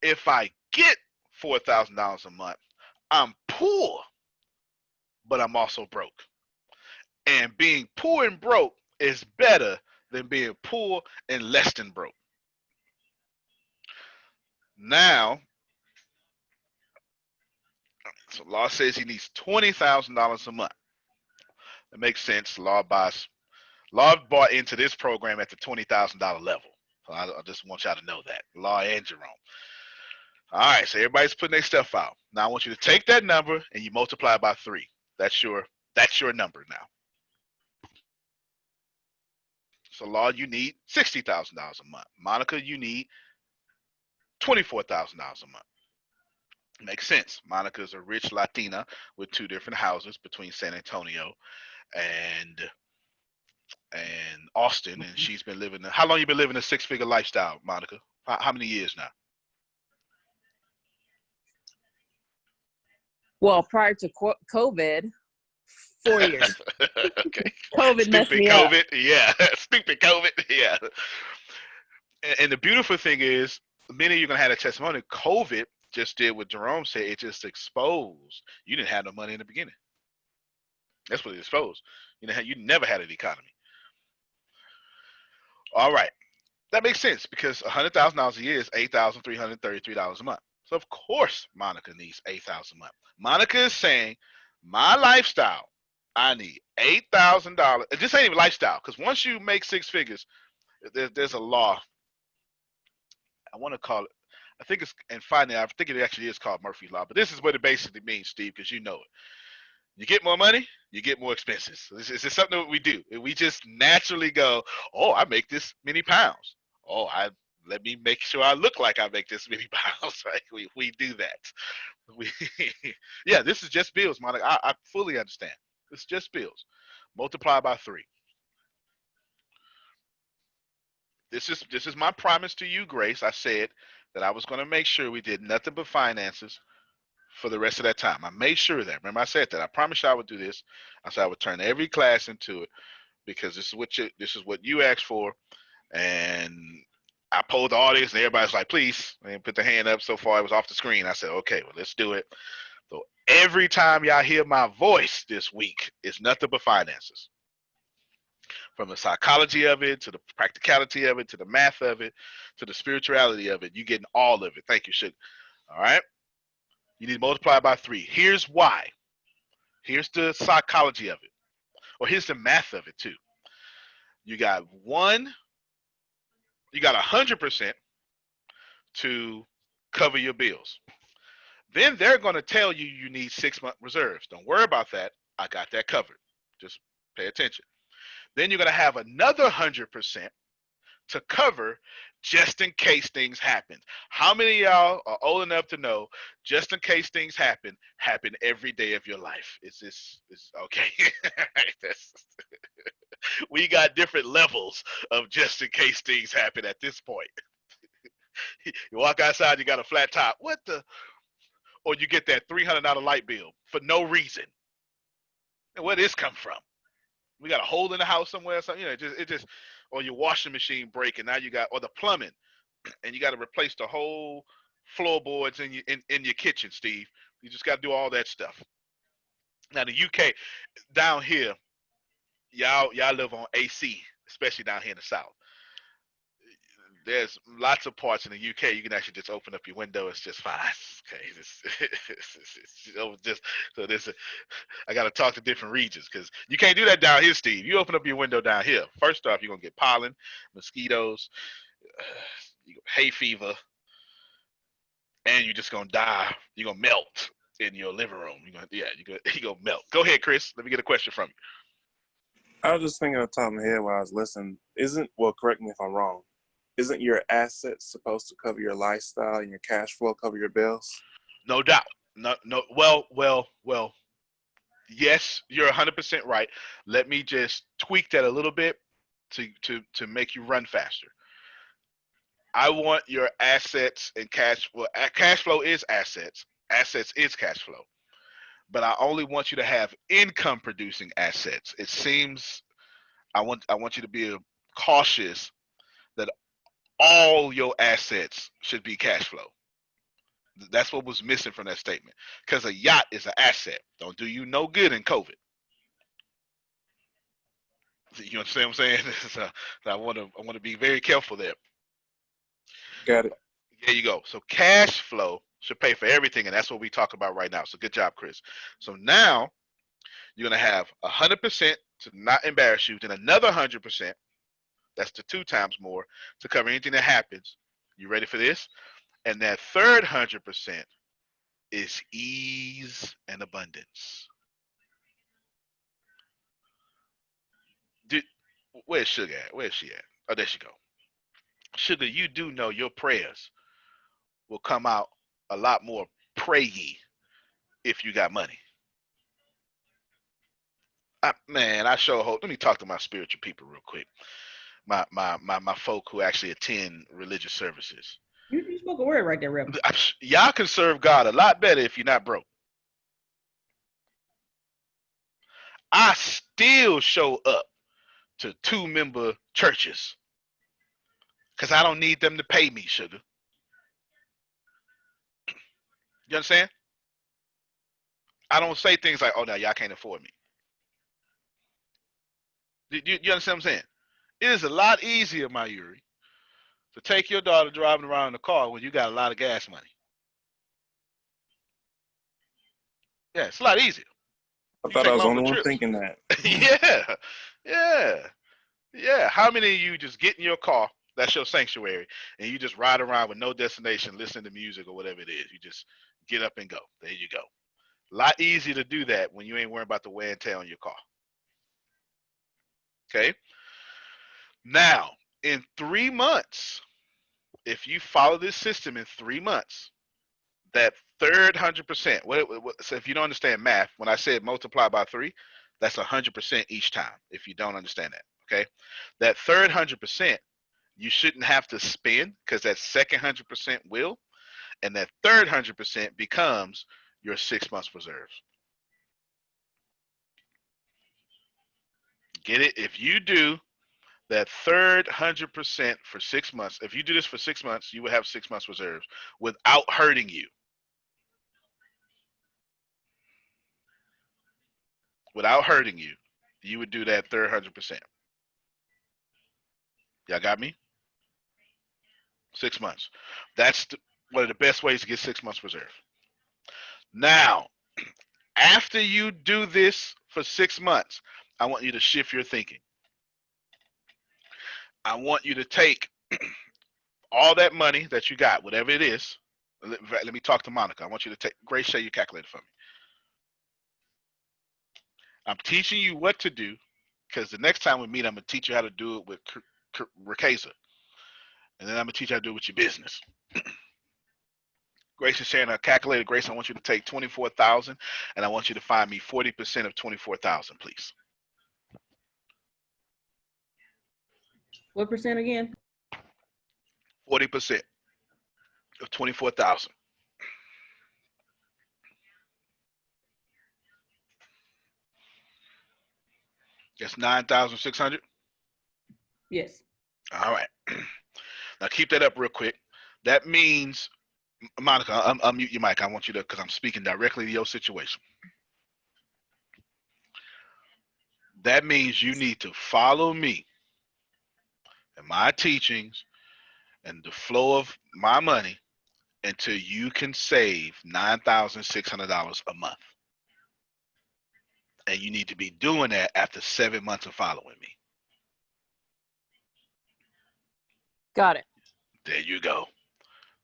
If I get $4,000 a month, I'm poor, but I'm also broke. And being poor and broke is better than being poor and less than broke. Now, so law says he needs $20,000 a month. That makes sense. Law bought into this program at the $20,000 level. So I just want y'all to know that. Law and Jerome. All right, so everybody's putting their stuff out. Now I want you to take that number and you multiply it by 3. That's your number now. So Law, you need $60,000 a month. Monica, you need $24,000 a month. Makes sense. Monica's a rich Latina with 2 different houses between San Antonio and Austin, and she's been living. How long you been living a 6-figure lifestyle, Monica? How many years now? Well, prior to COVID, 4 years. Okay. COVID messed Stupid me up. COVID. Yeah. Stupid COVID. Yeah. And the beautiful thing is, many of you are going to have a testimony. COVID just did what Jerome said. It just exposed. You didn't have no money in the beginning. That's what it exposed. You never had an economy. All right. That makes sense because $100,000 a year is $8,333 a month. So of course Monica needs $8,000 a month. Monica is saying, my lifestyle, I need $8,000. This ain't even lifestyle, because once you make 6 figures, there's a law. I want to call it. I think it's, and finally, I think it actually is called Murphy's Law. But this is what it basically means, Steve, because you know it. You get more money, you get more expenses. So this is something that we do. We just naturally go, oh, I make this many pounds. Oh, let me make sure I look like I make this many pounds. Right? We do that. Yeah, this is just bills, Monica. I fully understand. It's just bills. Multiply by 3. This is my promise to you, Grace. I said that I was going to make sure we did nothing but finances for the rest of that time. I made sure of that. Remember, I said that. I promised you I would do this. I said I would turn every class into it because this is what you asked for. And I polled the audience, and everybody's like, please, and put their hand up. So far, it was off the screen. I said, okay, well, let's do it. So every time y'all hear my voice this week, it's nothing but finances. From the psychology of it, to the practicality of it, to the math of it, to the spirituality of it. You're getting all of it. Thank you, Sugar. All right? You need to multiply by 3. Here's why. Here's the psychology of it. Or here's the math of it, too. You got 100% to cover your bills. Then they're going to tell you you need 6-month reserves. Don't worry about that. I got that covered. Just pay attention. Then you're going to have another 100% to cover just in case things happen. How many of y'all are old enough to know just in case things happen every day of your life? Is okay? We got different levels of just in case things happen at this point. You walk outside, you got a flat top. What the? Or you get that $300 light bill for no reason. And where did this come from? We got a hole in the house somewhere or something. It just, or your washing machine break, and now you got, or the plumbing, and you got to replace the whole floorboards in your kitchen, Steve. You just got to do all that stuff. Now the UK, down here, y'all live on AC, especially down here in the South. There's lots of parts in the UK you can actually just open up your window. It's just fine. Okay, I got to talk to different regions because you can't do that down here, Steve. You open up your window down here. First off, you're gonna get pollen, mosquitoes, hay fever, and you're just gonna die. You're gonna melt in your living room. You're gonna melt. Go ahead, Chris. Let me get a question from you. I was just thinking on top of my head while I was listening. Correct me if I'm wrong. Isn't your assets supposed to cover your lifestyle and your cash flow cover your bills? No doubt. No. Well. Yes, you're 100% right. Let me just tweak that a little bit to make you run faster. I want your assets and cash. Well, cash flow is assets. Assets is cash flow. But I only want you to have income producing assets. It seems I want you to be cautious that all your assets should be cash flow. That's what was missing from that statement. Because a yacht is an asset. Don't do you no good in COVID. You understand what I'm saying? So I want to be very careful there. Got it. There you go. So cash flow should pay for everything, and that's what we talk about right now. So good job, Chris. So now you're gonna have 100% to not embarrass you, then another 100% That's the 2 times more to cover anything that happens. You ready for this? And that third 100% is ease and abundance. Where's Sugar at? Where's she at? Oh, there she go. Sugar, you do know your prayers will come out a lot more prayy if you got money. Man, I sure hope. Let me talk to my spiritual people real quick. My folk who actually attend religious services. You spoke a word right there, Reverend. Y'all can serve God a lot better if you're not broke. I still show up to 2-member churches because I don't need them to pay me, Sugar. You understand? I don't say things like, oh, no, y'all can't afford me. You understand what I'm saying? It is a lot easier, my Yuri, to take your daughter driving around in the car when you got a lot of gas money. Yeah, it's a lot easier. I thought I was the only one thinking that. Yeah. How many of you just get in your car, that's your sanctuary, and you just ride around with no destination, listening to music or whatever it is? You just get up and go. There you go. A lot easier to do that when you ain't worrying about the wear and tear on your car. Okay? Now, in 3 months, if you follow this system in 3 months, that third 100%, so if you don't understand math, when I said multiply by 3, that's 100% each time, if you don't understand that, okay? That third 100%, you shouldn't have to spend, because that second 100% will, and that third 100% becomes your 6 months reserves. Get it? If you do that third 100% for 6 months, if you do this for 6 months, you will have 6 months reserves without hurting you. Without hurting you, you would do that third 100%. Y'all got me? 6 months. That's one of the best ways to get 6 months reserve. Now, after you do this for 6 months, I want you to shift your thinking. I want you to take all that money that you got, whatever it is. Let me talk to Monica. I want you to take, Grace, share your calculator for me. I'm teaching you what to do, because the next time we meet, I'm going to teach you how to do it with Rakeza. And then I'm going to teach you how to do it with your business. Grace is sharing her calculator. Grace, I want you to take 24,000, and I want you to find me 40% of 24,000, please. What percent again? 40% of 24,000. That's 9,600. Yes. All right. Now keep that up real quick. That means, Monica, unmute your mic. I want you to, because I'm speaking directly to your situation. That means you need to follow me and my teachings and the flow of my money until you can save $9,600 a month. And you need to be doing that after 7 months of following me. Got it. There you go.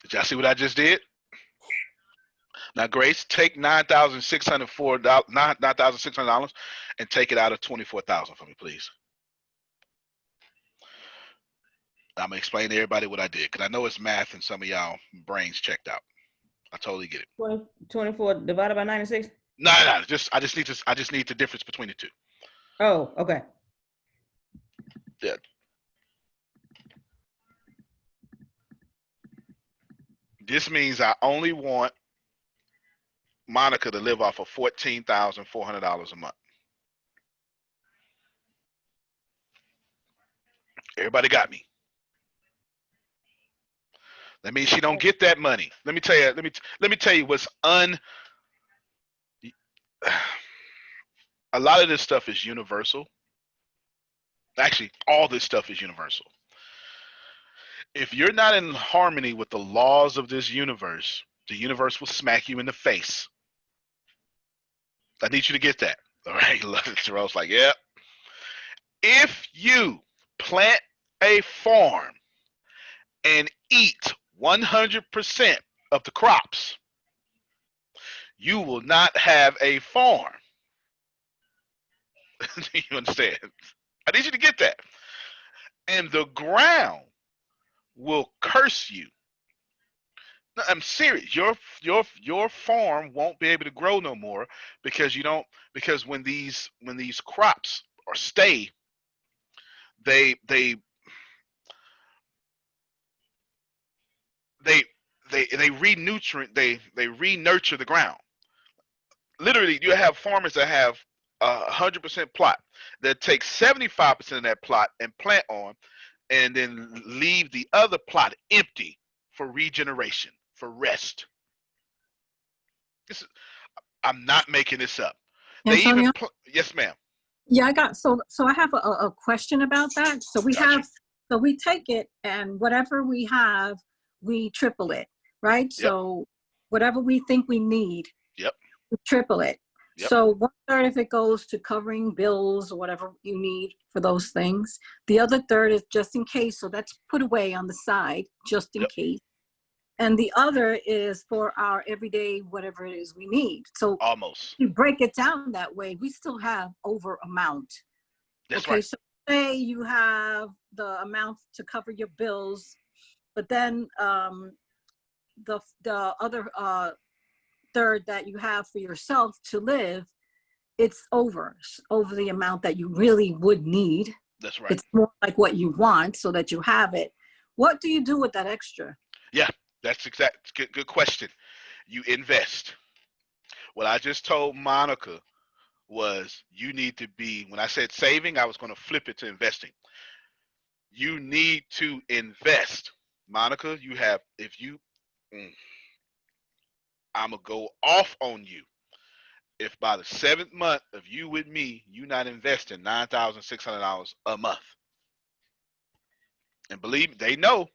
Did y'all see what I just did? Now, Grace, take $9,600 and take it out of 24,000 for me, please. I'm gonna explain to everybody what I did, because I know it's math and some of y'all brains checked out. I totally get it. 24 divided by 96? No. I just need the difference between the two. Oh, okay. Yeah. This means I only want Monica to live off of $14,400 a month. Everybody got me? That means she don't get that money. Let me tell you what's a lot of this stuff is universal. Actually, all this stuff is universal. If you're not in harmony with the laws of this universe, the universe will smack you in the face. I need you to get that. All right. Jerome's like, yeah. If you plant a farm and eat 100% of the crops, you will not have a farm. Do you understand? I need you to get that. And the ground will curse you. No, I'm serious. Your farm won't be able to grow no more because you don't because when these crops or stay, they they they they re-nurture the ground. Literally, you have farmers that have 100% plot that take 75% of that plot and plant on, and then leave the other plot empty for regeneration, for rest. This is, I'm not making this up. They even Antonio? yes, ma'am. Yeah, I got so I have a question about that. So we Gotcha. have so we take it and whatever we have, we triple it, right? Yep. So whatever we think we need, Yep. we triple it. Yep. So 1/3 of it goes to covering bills or whatever you need for those things. The other third is just in case. So that's put away on the side just in Yep. case. And the other is for our everyday whatever it is we need. So Almost. you break it down that way, we still have over amount. That's Okay, right. so say you have the amount to cover your bills, but then the other third that you have for yourself to live, it's over the amount that you really would need. That's right. It's more like what you want so that you have it. What do you do with that extra? Yeah, that's exact. Good question. You invest. What I just told Monica was you need to be, when I said saving, I was going to flip it to investing. You need to invest. Monica, you have, if you, I'm going to go off on you. If by the 7th month of you with me, you not investing $9,600 a month. And believe me, they know,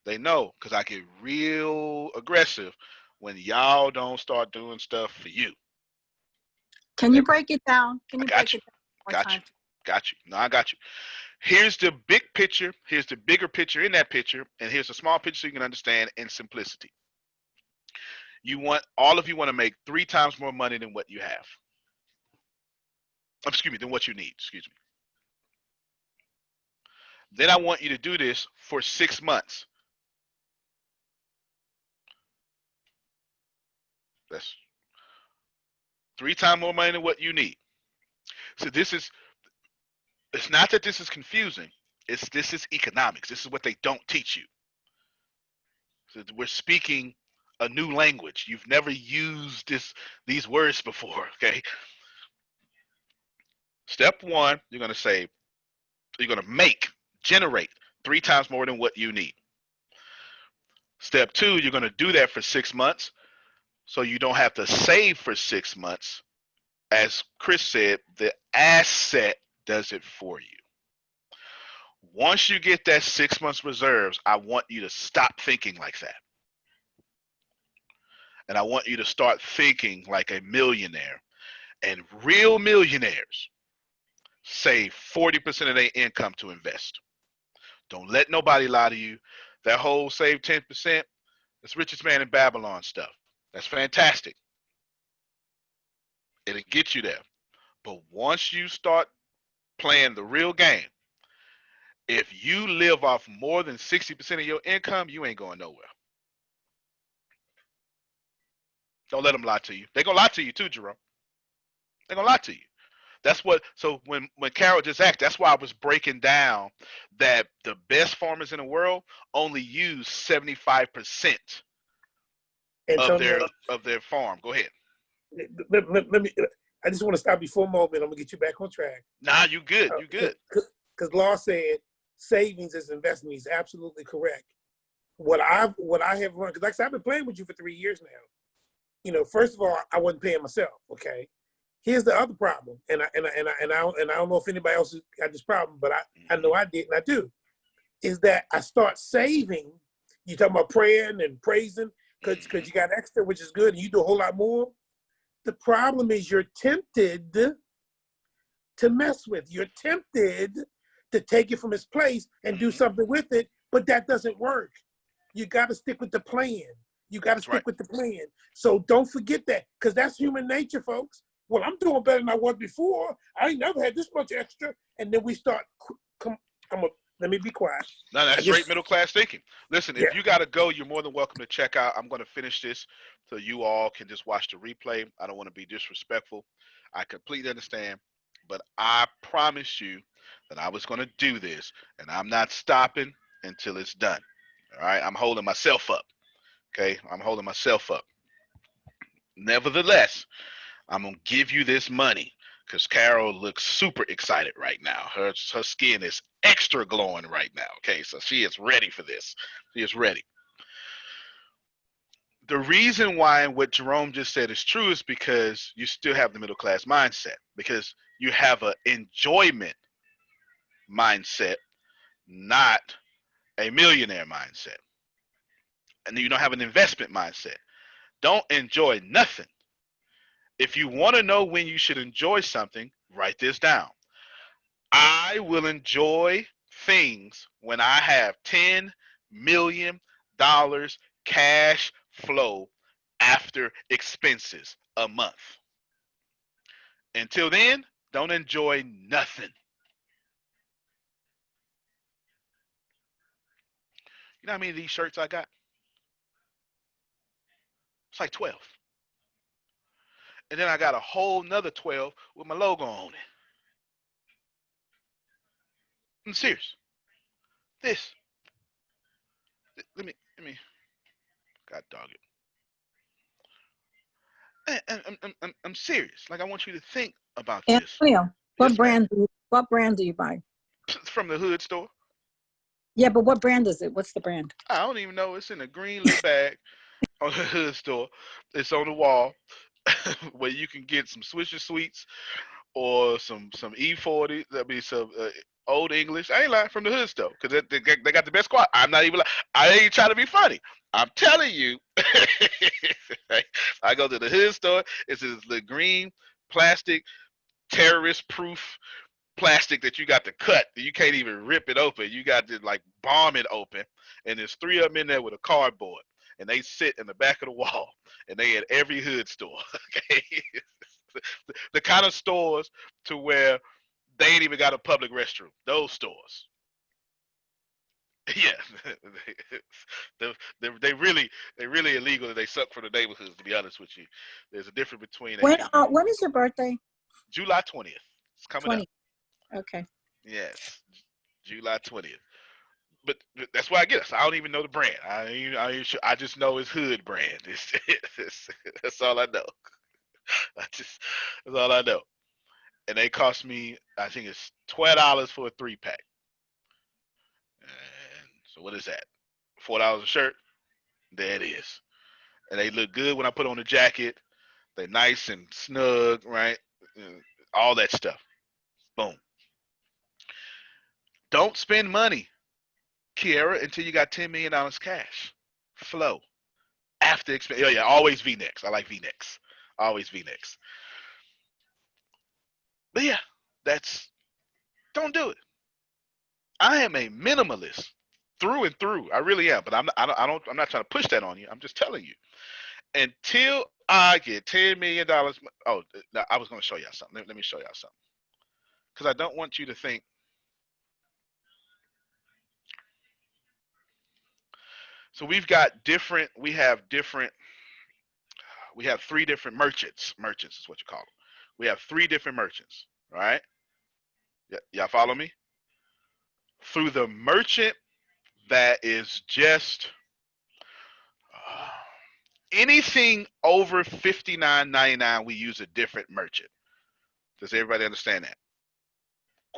because I get real aggressive when y'all don't start doing stuff for you. Can you break it down? Can you I got break you. it down one Got you. time? Got you. No, I got you. Here's the big picture. Here's the bigger picture in that picture. And here's a small picture so you can understand in simplicity. All of you want to make 3 times more money than what you have. Excuse me, than what you need. Excuse me. Then I want you to do this for 6 months. That's 3 times more money than what you need. So it's not that this is confusing. This is economics. This is what they don't teach you. So we're speaking a new language. You've never used these words before, okay? Step 1, you're going to generate 3 times more than what you need. Step 2, you're going to do that for 6 months so you don't have to save for 6 months. As Chris said, the asset does it for you. Once you get that 6 months reserves, I want you to stop thinking like that. And I want you to start thinking like a millionaire. And real millionaires save 40% of their income to invest. Don't let nobody lie to you. That whole save 10%, that's richest man in Babylon stuff. That's fantastic. It'll get you there. But once you start playing the real game, if you live off more than 60% of your income, you ain't going nowhere. Don't let them lie to you. They're going to lie to you too, Jerome. They're going to lie to you. That's what, so when Carol just asked, that's why I was breaking down that the best farmers in the world only use 75% of their farm. Go ahead. Let me, I just want to stop you for a moment. I'm going to get you back on track. Nah, you good. You good. Because Law said savings is investment. He's absolutely correct. What I have learned, because like I said, I've been playing with you for 3 years now. You know, first of all, I wasn't paying myself. Okay. Here's the other problem, and I don't know if anybody else has got this problem, but I know I did, and I do, is that I start saving. You talking about praying and praising because you got extra, which is good, and you do a whole lot more. The problem is you're tempted to mess with. You're tempted to take it from its place and do something with it, but that doesn't work. You got to stick with the plan. You got to That's stick right. with the plan. So don't forget that, because that's human nature, folks. Well, I'm doing better than I was before. I ain't never had this much extra. And then we start, let me be quiet. No, that's straight middle class thinking. Listen, if Yeah. you got to go, you're more than welcome to check out. I'm going to finish this so you all can just watch the replay. I don't want to be disrespectful. I completely understand. But I promise you that I was going to do this, and I'm not stopping until it's done. All right? I'm holding myself up. Okay? I'm holding myself up. Nevertheless, I'm going to give you this money because Carol looks super excited right now. Her skin is extra glowing right now. Okay, so she is ready for this. She is ready. The reason why what Jerome just said is true is because you still have the middle class mindset, because you have an enjoyment mindset, not a millionaire mindset. And you don't have an investment mindset. Don't enjoy nothing. If you want to know when you should enjoy something, write this down. I will enjoy things when I have $10 million cash flow after expenses a month. Until then, don't enjoy nothing. You know how many of these shirts I got? It's like 12. And then I got a whole nother 12 with my logo on it. I'm serious. This. Let me. God dog it. And I'm serious. Like, I want you to think about this. Antonio, what Yes, ma'am. brand do you buy? From the hood store. Yeah, but what brand is it? What's the brand? I don't even know. It's in a green little bag on the hood store. It's on the wall where you can get some Swisher Sweets or some E40. That'd be some Old English. I ain't lying, from the hood store, because they got the best quality. I'm not even lying. I ain't trying to be funny. I'm telling you. I go to the hood store. It's this little green plastic, terrorist-proof plastic that you got to cut. You can't even rip it open. You got to like bomb it open. And there's 3 of them in there with a cardboard. And they sit in the back of the wall. And they at every hood store. Okay. The kind of stores to where they ain't even got a public restroom. Those stores. Yeah. they really illegal. They suck for the neighborhoods, to be honest with you. There's a difference between When is your birthday? July 20th. It's coming up. Okay. Yes, July 20th. But that's why I get it. So I don't even know the brand. I just know it's hood brand. That's all I know. That's all I know. And they cost me, I think it's $12 for a 3-pack. And so what is that? $4 a shirt? There it is. And they look good when I put on the jacket. They're nice and snug, right? All that stuff. Boom. Don't spend money, Kiara, until you got $10 million cash flow after expense. Yeah, always V-necks. I like V-necks. Always V-necks. But yeah, don't do it. I am a minimalist through and through. I really am. But I'm not trying to push that on you. I'm just telling you. Until I get $10 million. Oh, no, I was going to show y'all something. Let me show y'all something. Because I don't want you to think. So we have 3 different merchants. Merchants is what you call them. We have 3 different merchants, right? Y'all follow me? Through the merchant that is just anything over $59.99, we use a different merchant. Does everybody understand that?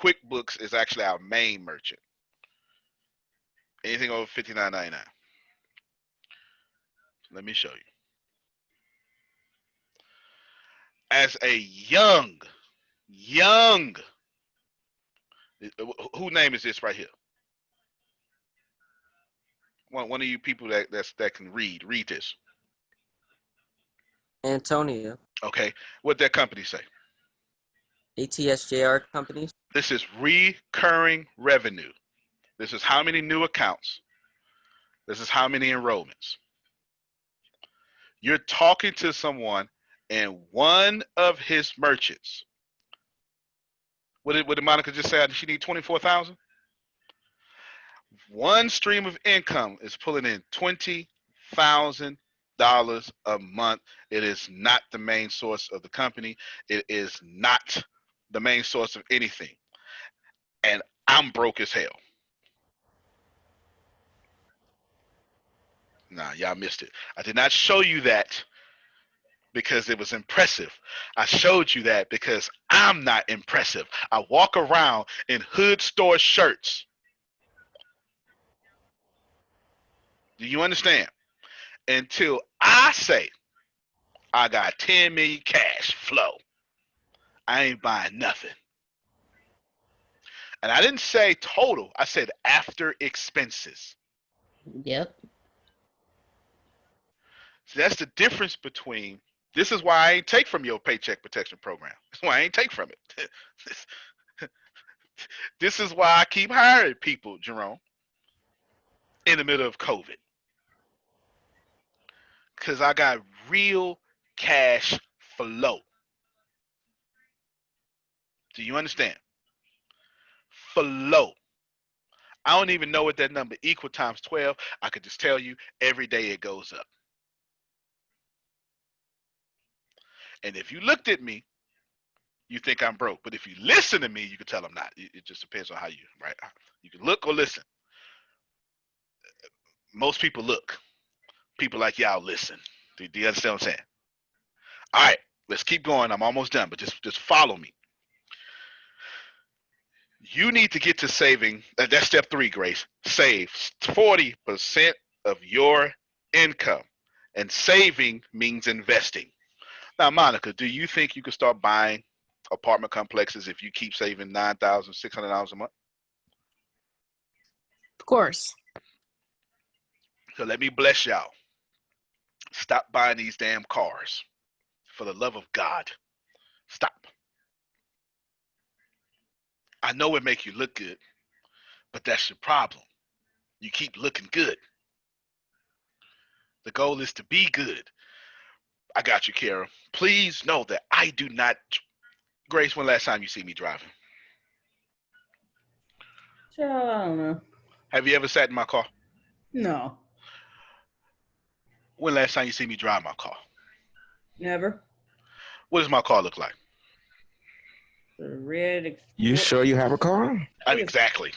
QuickBooks is actually our main merchant. Anything over $59.99. Let me show you. As a young, whose name is this right here? One of you people that can read this. Antonio. Okay, what that company say? ATSJR companies. This is recurring revenue. This is how many new accounts. This is how many enrollments. You're talking to someone and one of his merchants. What did Monica just say? She need 24,000? One stream of income is pulling in $20,000 a month. It is not the main source of the company. It is not the main source of anything. And I'm broke as hell. Nah, y'all missed it. I did not show you that because it was impressive. I showed you that because I'm not impressive. I walk around in hood store shirts. Do you understand? Until I say I got 10 million cash flow, I ain't buying nothing. And I didn't say total. I said after expenses. Yep. So that's the difference between, this is why I ain't take from your paycheck protection program. That's why I ain't take from it. This is why I keep hiring people, Jerome, in the middle of COVID. Because I got real cash flow. Do you understand? Flow. I don't even know what that number equal times 12. I could just tell you every day it goes up. And if you looked at me, you think I'm broke. But if you listen to me, you can tell I'm not. It just depends on how you, right? You can look or listen. Most people look. People like y'all listen. Do you understand what I'm saying? All right, let's keep going. I'm almost done, but just follow me. You need to get to saving. That's step 3, Grace. Save 40% of your income. And saving means investing. Now, Monica, do you think you could start buying apartment complexes if you keep saving $9,600 a month? Of course. So let me bless y'all. Stop buying these damn cars. For the love of God. Stop. I know it make you look good, but that's your problem. You keep looking good. The goal is to be good. I got you, Kara. Please know that I do not. Grace, when last time you see me driving? Child, I don't know. Have you ever sat in my car? No, When last time you see me drive my car? never. What does my car look like? The red. You sure you have a car? Exactly.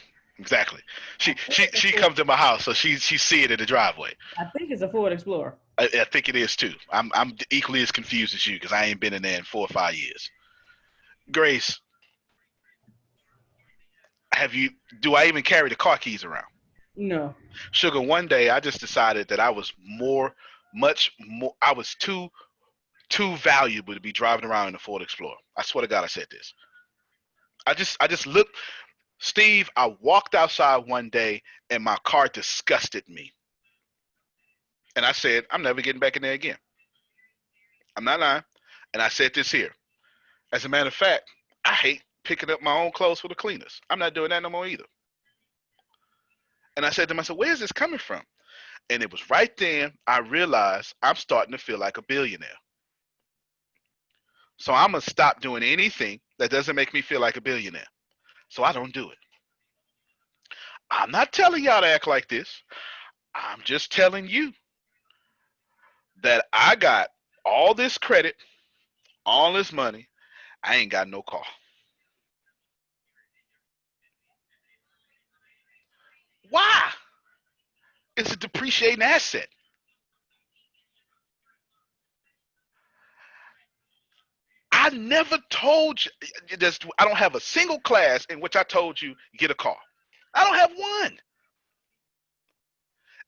She comes to my house, so she see it in the driveway. I think it's a Ford Explorer. I think it is too. I'm equally as confused as you because I ain't been in there in 4 or 5 years. Grace, do I even carry the car keys around? No. Sugar, one day I just decided that I was much more, I was too valuable to be driving around in a Ford Explorer. I swear to God, I said this. I just looked, Steve, I walked outside one day and my car disgusted me. And I said, I'm never getting back in there again. I'm not lying. And I said this here. As a matter of fact, I hate picking up my own clothes for the cleaners. I'm not doing that no more either. And I said to myself, where is this coming from? And it was right then I realized I'm starting to feel like a billionaire. So I'm going to stop doing anything that doesn't make me feel like a billionaire. So I don't do it. I'm not telling y'all to act like this. I'm just telling you that I got all this credit, all this money. I ain't got no car. Why? It's a depreciating asset. I never told you, I don't have a single class in which I told you get a car. I don't have one.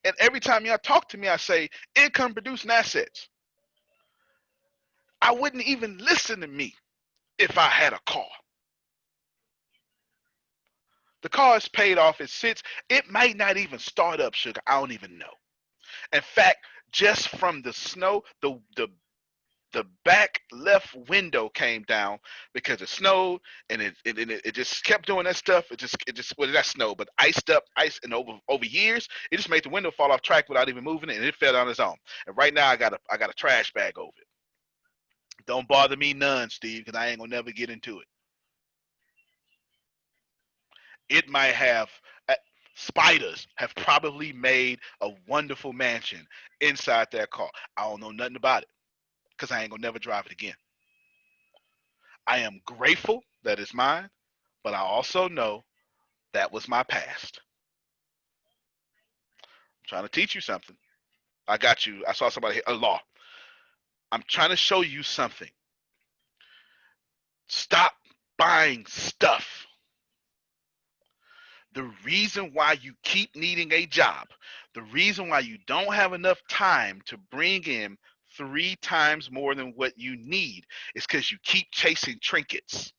And every time y'all talk to me, I say income producing assets. I wouldn't even listen to me if I had a car. The car is paid off. It sits. It might not even start up, Sugar. I don't even know. In fact, just from the snow, the the back left window came down because it snowed, and it just kept doing that stuff. It just well, not snow, but ice, and over years, it just made the window fall off track without even moving it, and it fell on its own. And right now, I got a trash bag over it. Don't bother me none, Steve, because I ain't gonna never get into it. It might have spiders have probably made a wonderful mansion inside that car. I don't know nothing about it because I ain't gonna never drive it again. I am grateful that it's mine, but I also know that was my past. I'm trying to teach you something. I got you. I saw somebody here, a law. I'm trying to show you something. Stop buying stuff. The reason why you keep needing a job, the reason why you don't have enough time to bring in 3 times more than what you need is because you keep chasing trinkets.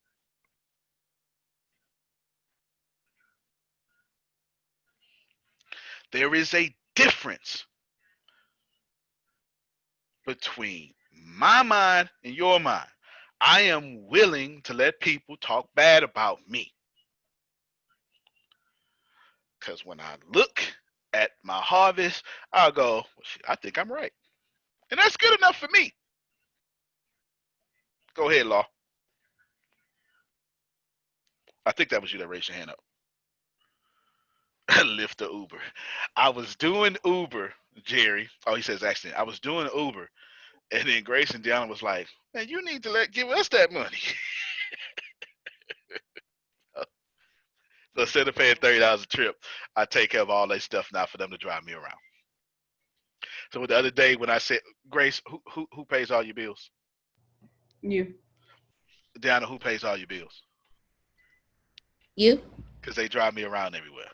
There is a difference between my mind and your mind. I am willing to let people talk bad about me. Because when I look at my harvest, I'll go, well, shit, I think I'm right. And that's good enough for me. Go ahead, Law. I think that was you that raised your hand up. Lyft the Uber. I was doing Uber, Jerry. Oh, he says accident. I was doing Uber. And then Grace and Deanna was like, man, you need to give us that money. So instead of paying $30 a trip, I take care of all that stuff now for them to drive me around. So the other day when I said, Grace, who pays all your bills? You. Deanna, who pays all your bills? You. Because they drive me around everywhere.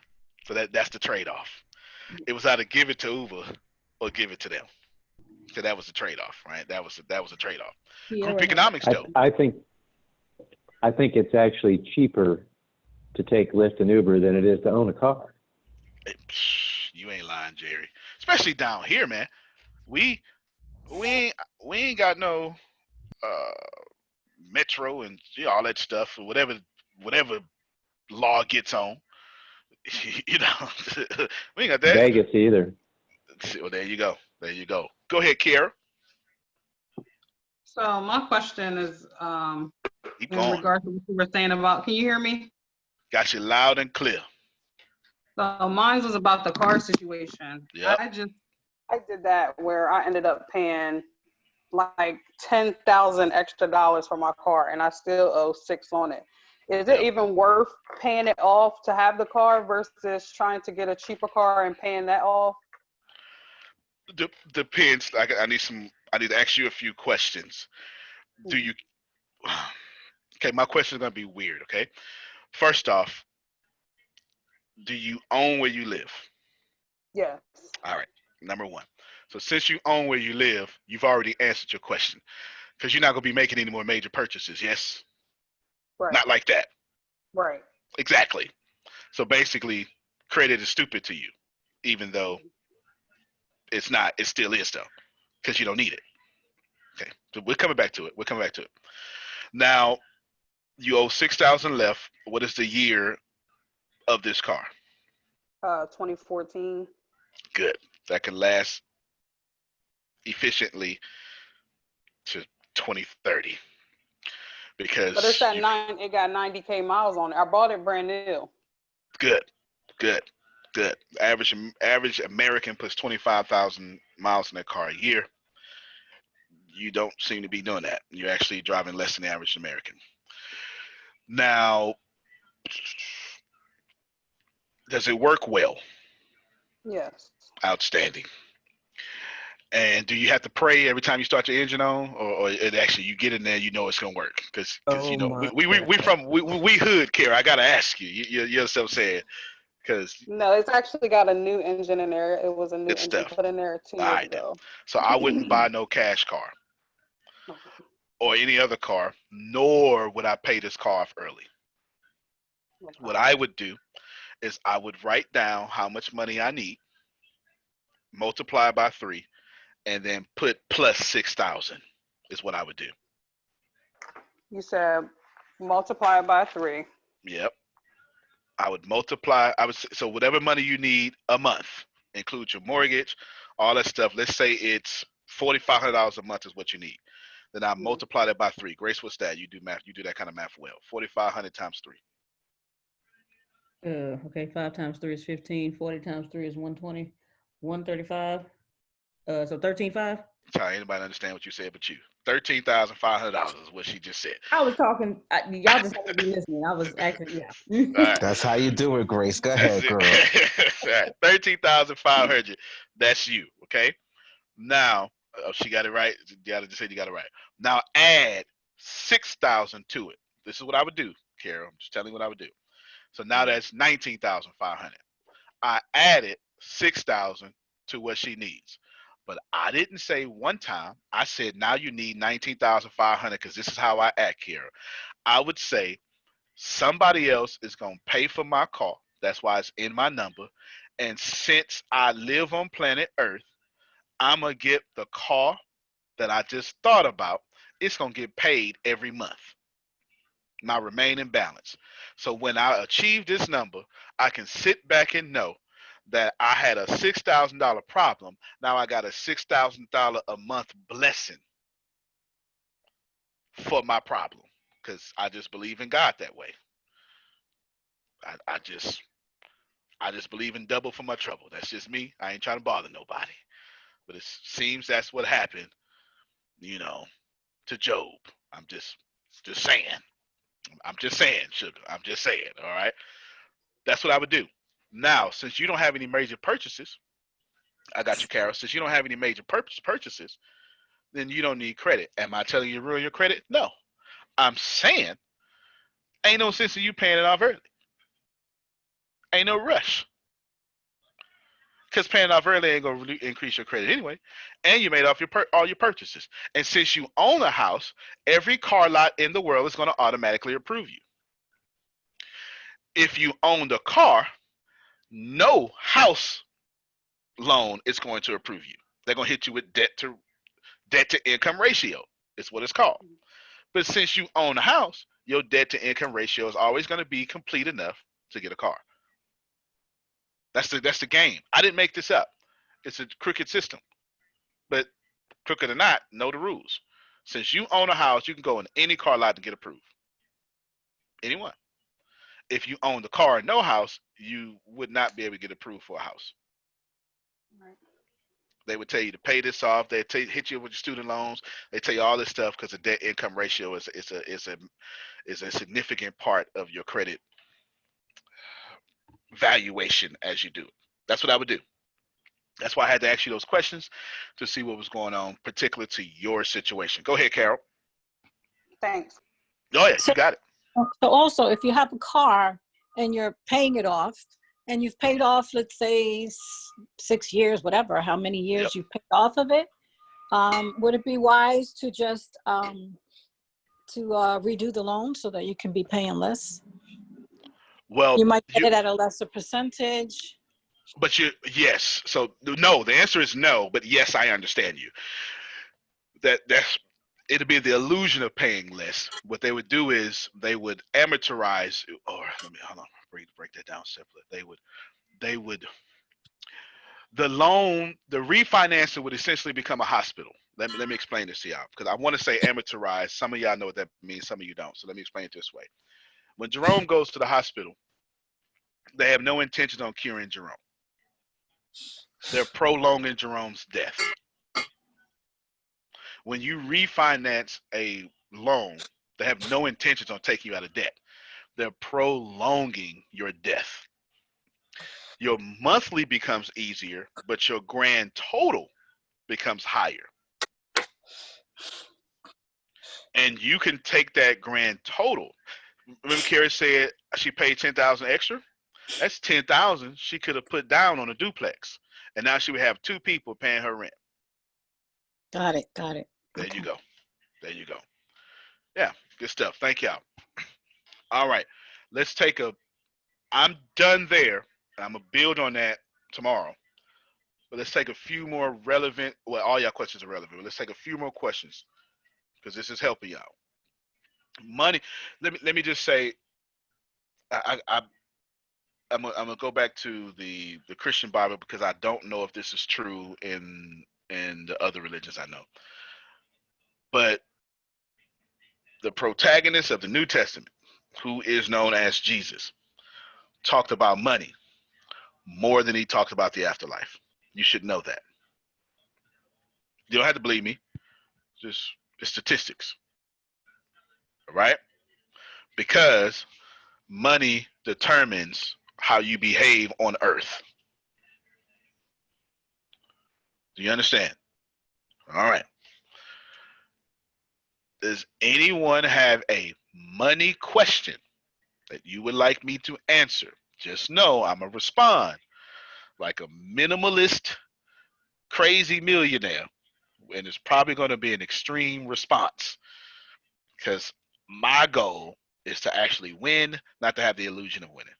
So that's the trade-off. It was either give it to Uber or give it to them. So that was the trade-off, right? That was a trade-off. Group economics, though. I think it's actually cheaper to take Lyft and Uber than it is to own a car. You ain't lying, Jerry. Especially down here, man. We ain't got no metro and all that stuff or whatever law gets on. You know, we ain't got that. Vegas either. Well, there you go. There you go. Go ahead, Kiara. So my question is Keep in going. regards to what you were saying about, can you hear me? Got you loud and clear. So mine was about the car situation. Yep. I did that where I ended up paying like $10,000 extra for my car, and I still owe $6,000 on it. Is it even worth paying it off to have the car versus trying to get a cheaper car and paying that off? Depends. I need to ask you a few questions. Do you? Okay, my question is gonna be weird. Okay, first off, do you own where you live? Yes. All right. Number one. So since you own where you live, you've already answered your question because you're not gonna be making any more major purchases. Yes. Right. Not like that. Right. Exactly. So basically, credit is stupid to you, even though it's not. It still is though, because you don't need it. Okay. So we're coming back to it. Now, you owe $6,000 left. What is the year of this car? 2014. Good. That can last efficiently to 2030. Because But it's it got 90K miles on it. I bought it brand new. Good. Average American puts 25,000 miles in their car a year. You don't seem to be doing that. You're actually driving less than the average American. Now, does it work well? Yes. Outstanding. And do you have to pray every time you start your engine on, or it actually you get in there, you know it's gonna work? Because you know we hood, Kara. I gotta ask you. You're so sad. Because no, it's actually got a new engine in there. It was a new engine put in there 2 years ago. So I wouldn't buy no cash car or any other car, nor would I pay this car off early. Okay. What I would do is I would write down how much money I need, multiply by 3, and then put plus 6,000 is what I would do. You said multiply it by 3. Yep. I would multiply. So whatever money you need a month, include your mortgage, all that stuff. Let's say it's $4,500 a month is what you need. Then I multiply that by 3. Grace, what's that? You do math. You do that kind of math well. 4,500 times 3. Okay, 5 times 3 is 15. 40 times 3 is 120. 135. So 13,500. Sorry, anybody understand what you said but you. $13,500 is what she just said. I was talking. Y'all just have to be listening. I was actually, yeah. All right. That's how you do it, Grace. Go ahead, girl. All right. 13,500. That's you. Okay. Now, she got it right. Deanna just said you got it right. Now add 6,000 to it. This is what I would do, Carol. I'm just telling you what I would do. So now that's 19,500. I added 6,000 to what she needs. But I didn't say one time. I said now you need 19,500 because this is how I act, Carol. I would say somebody else is going to pay for my car. That's why it's in my number. And since I live on planet Earth, I'm going to get the car that I just thought about. It's going to get paid every month. My remaining balance. So when I achieve this number, I can sit back and know that I had a $6,000 problem. Now I got a $6,000 a month blessing for my problem because I just believe in God that way. I just believe in double for my trouble. That's just me. I ain't trying to bother nobody. But it seems that's what happened, to Job. I'm just saying. I'm just saying, sugar. I'm just saying, all right? That's what I would do. Now, since you don't have any major purchases, I got you, Carol. Since you don't have any major purchases, then you don't need credit. Am I telling you to ruin your credit? No. I'm saying ain't no sense in you paying it off early. Ain't no rush. Because paying off early ain't going to increase your credit anyway. And you made off all your purchases. And since you own a house, every car lot in the world is going to automatically approve you. If you owned a car, no house loan is going to approve you. They're going to hit you with debt to income ratio. Is what it's called. But since you own a house, your debt to income ratio is always going to be complete enough to get a car. That's the game. I didn't make this up. It's a crooked system. But crooked or not, know the rules. Since you own a house, you can go in any car lot and get approved. Anyone. If you own the car and no house, you would not be able to get approved for a house. Right. They would tell you to pay this off. They hit you with your student loans. They tell you all this stuff because the debt income ratio is a significant part of your credit valuation as you do it. That's what I would do. That's why I had to ask you those questions to see what was going on, particular to your situation. Go ahead, Carol. Thanks. Oh yeah, you got it. So also, if you have a car and you're paying it off, and you've paid off, let's say 6 years, whatever, how many years you've paid off of it, would it be wise to just redo the loan so that you can be paying less? Well, you might get it at a lesser percentage. But yes. So no, the answer is no. But yes, I understand you. It'll be the illusion of paying less. What they would do is they would amortize, or let me hold on, break that down simply. The loan, the refinancing would essentially become a hospital. Let me explain this to y'all, because I want to say amortize. Some of y'all know what that means, some of you don't. So let me explain it this way. When Jerome goes to the hospital, they have no intention on curing Jerome. They're prolonging Jerome's death. When you refinance a loan, they have no intentions on taking you out of debt. They're prolonging your death. Your monthly becomes easier, but your grand total becomes higher. And you can take that grand total. Remember Carrie said she paid $10,000 extra? That's $10,000 she could have put down on a duplex. And now she would have 2 people paying her rent. Got it. There you go. Yeah, good stuff. Thank y'all. All right. Let's take I'm done there. I'm going to build on that tomorrow. But let's take a few more relevant, well, all y'all questions are relevant, but let's take a few more questions because this is helping y'all. Money. Let me just say, I'm gonna go back to the Christian Bible because I don't know if this is true in the other religions I know. But the protagonist of the New Testament, who is known as Jesus, talked about money more than he talked about the afterlife. You should know that. You don't have to believe me. Just it's statistics. All right? Because money determines how you behave on earth. Do you understand? All right. Does anyone have a money question that you would like me to answer? Just know I'm going to respond like a minimalist, crazy millionaire. And it's probably going to be an extreme response because my goal is to actually win, not to have the illusion of winning.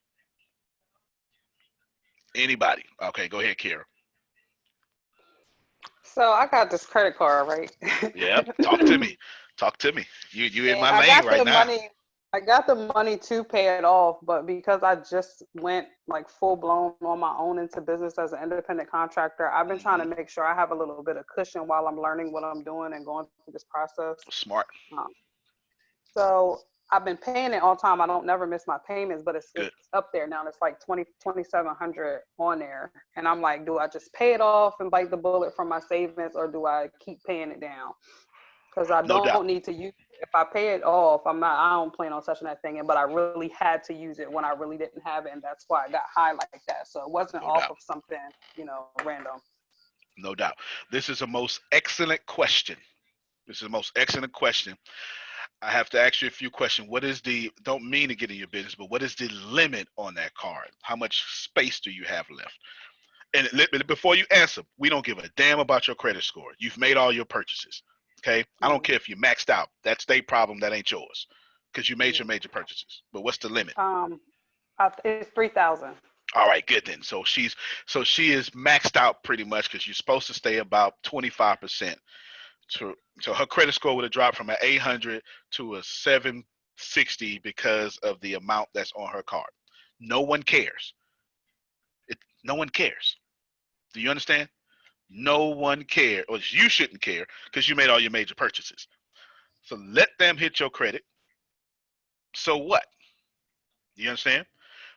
Anybody? Okay, go ahead, Kara. So I got this credit card, right? Yeah, talk to me. Talk to me. You in And my I lane got right the now. money. I got the money to pay it off, but because I just went like full blown on my own into business as an independent contractor, I've been trying to make sure I have a little bit of cushion while I'm learning what I'm doing and going through this process. Smart. So I've been paying it all the time. I don't never miss my payments, but it's Good. up there now. And it's like 2,700 on there. And I'm like, do I just pay it off and bite the bullet from my savings, or do I keep paying it down? Because I No doubt. don't need to use it. If I pay it off, I don't plan on touching that thing. But I really had to use it when I really didn't have it. And that's why I got high like that. So it wasn't No off doubt. of something, random. No doubt. This is a most excellent question. This is the most excellent question. I have to ask you a few questions. What is don't mean to get in your business, but what is the limit on that card? How much space do you have left? And before you answer, we don't give a damn about your credit score. You've made all your purchases. Okay? I don't care if you maxed out. That's their problem. That ain't yours. Because you made your major purchases. But what's the limit? It's 3,000. All right, good then. So she is maxed out pretty much because you're supposed to stay about 25%. So her credit score would have dropped from an 800 to a 760 because of the amount that's on her card. No one cares. No one cares. Do you understand? No one cares, or you shouldn't care because you made all your major purchases. So let them hit your credit. So what? Do you understand?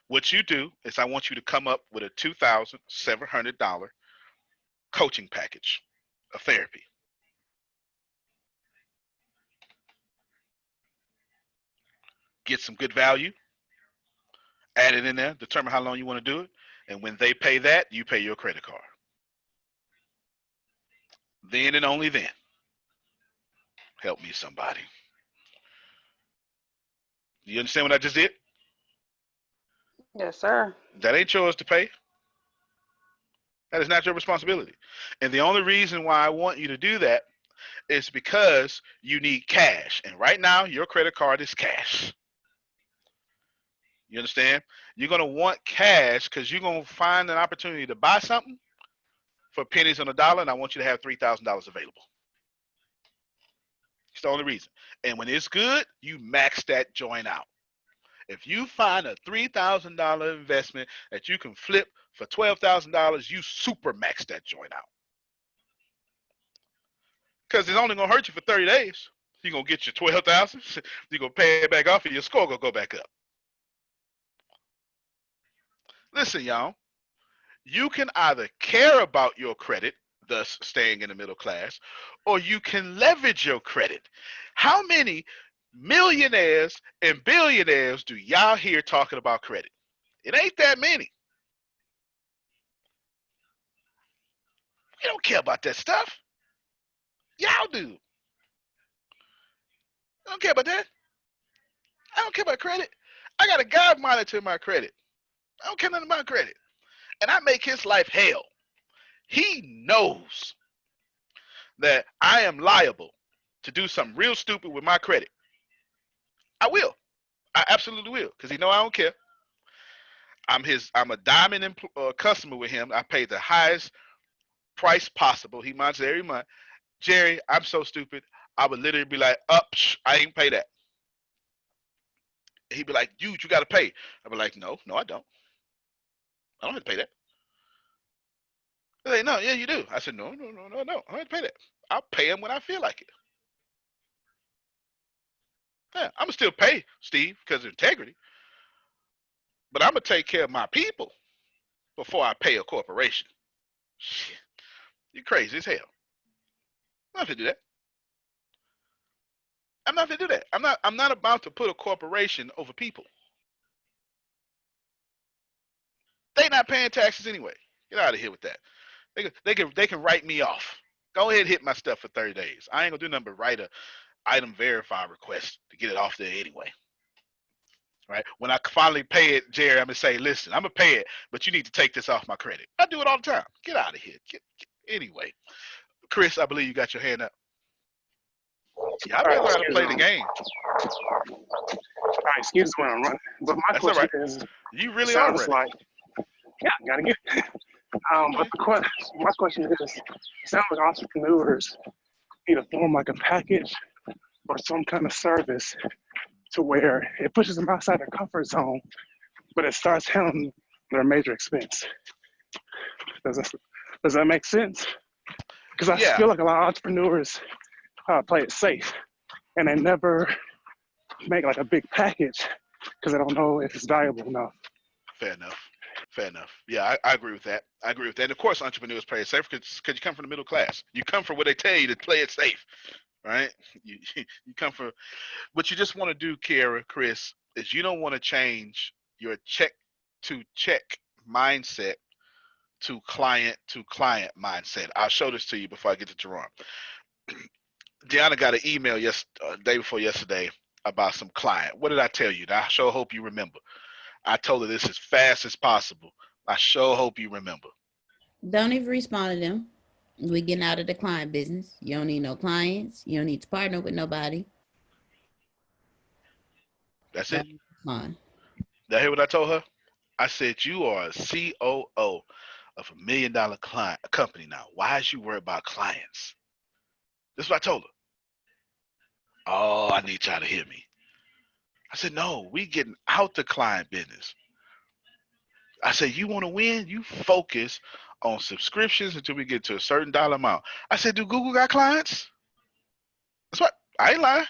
What you do is I want you to come up with a $2,700 coaching package of therapy. Get some good value, add it in there, determine how long you want to do it, and when they pay that, you pay your credit card. Then and only then. Help me, somebody. You understand what I just did? Yes, sir. That ain't yours to pay. That is not your responsibility. And the only reason why I want you to do that is because you need cash. And right now, your credit card is cash. You understand? You're going to want cash because you're going to find an opportunity to buy something for pennies on a dollar, and I want you to have $3,000 available. It's the only reason. And when it's good, you max that joint out. If you find a $3,000 investment that you can flip for $12,000, you super max that joint out. Because it's only going to hurt you for 30 days. You're going to get your $12,000. You're going to pay it back off, and your score going to go back up. Listen, y'all. You can either care about your credit, thus staying in the middle class, or you can leverage your credit. How many millionaires and billionaires do y'all hear talking about credit? It ain't that many. You don't care about that stuff. Y'all do. I don't care about that. I don't care about credit. I got a guy monitoring my credit. I don't care nothing about credit. And I make his life hell. He knows that I am liable to do something real stupid with my credit. I will. I absolutely will, because he know I don't care. I'm a diamond customer with him. I pay the highest price possible. He monitors every month. Jerry, I'm so stupid. I would literally be like, I ain't pay that. He'd be like, you got to pay. I'd be like, no, I don't. I don't have to pay that. They're like, no, yeah, you do. I said, no. I don't have to pay that. I'll pay him when I feel like it. Yeah, I'm gonna still pay Steve because of integrity, but I'm gonna take care of my people before I pay a corporation. Shit, you crazy as hell. I'm not gonna do that. I'm not gonna do that. I'm not about to put a corporation over people. They not paying taxes anyway. Get out of here with that. They can write me off. Go ahead and hit my stuff for 30 days. I ain't gonna do nothing but write a item verify request to get it off there anyway. Right? When I finally pay it, Jerry, I'm gonna say, listen, I'm gonna pay it, but you need to take this off my credit. I do it all the time. Get out of here. Anyway, Chris, I believe you got your hand up. Yeah, I better know how to play the game. All right, excuse me when I'm running. But my question is, you really are ready. Like, yeah, gotta get. But my question is, it sounds like entrepreneurs need to form like a package or some kind of service to where it pushes them outside their comfort zone, but it starts handling their major expense. Does that make sense? Because I feel like a lot of entrepreneurs play it safe, and they never make like a big package because they don't know if it's valuable enough. Fair enough. Yeah, I agree with that. And of course, entrepreneurs play it safe because you come from the middle class. You come from where they tell you to play it safe, right? You come from what you just want to do, Kiara, Chris, is you don't want to change your check to check mindset to client mindset. I'll show this to you before I get to Jerome. Deanna got an email day before yesterday about some client. What did I tell you? I sure hope you remember. I told her this as fast as possible. I sure hope you remember. Don't even respond to them. We getting out of the client business. You don't need no clients. You don't need to partner with nobody. That's it. Fine. Did I hear what I told her? I said, you are a COO of $1 million company now. Why is you worried about clients? This is what I told her. Oh, I need y'all to hear me. I said, no, we getting out the client business. I said, you want to win? You focus on subscriptions until we get to a certain dollar amount. I said, do Google got clients? That's what, I ain't lying.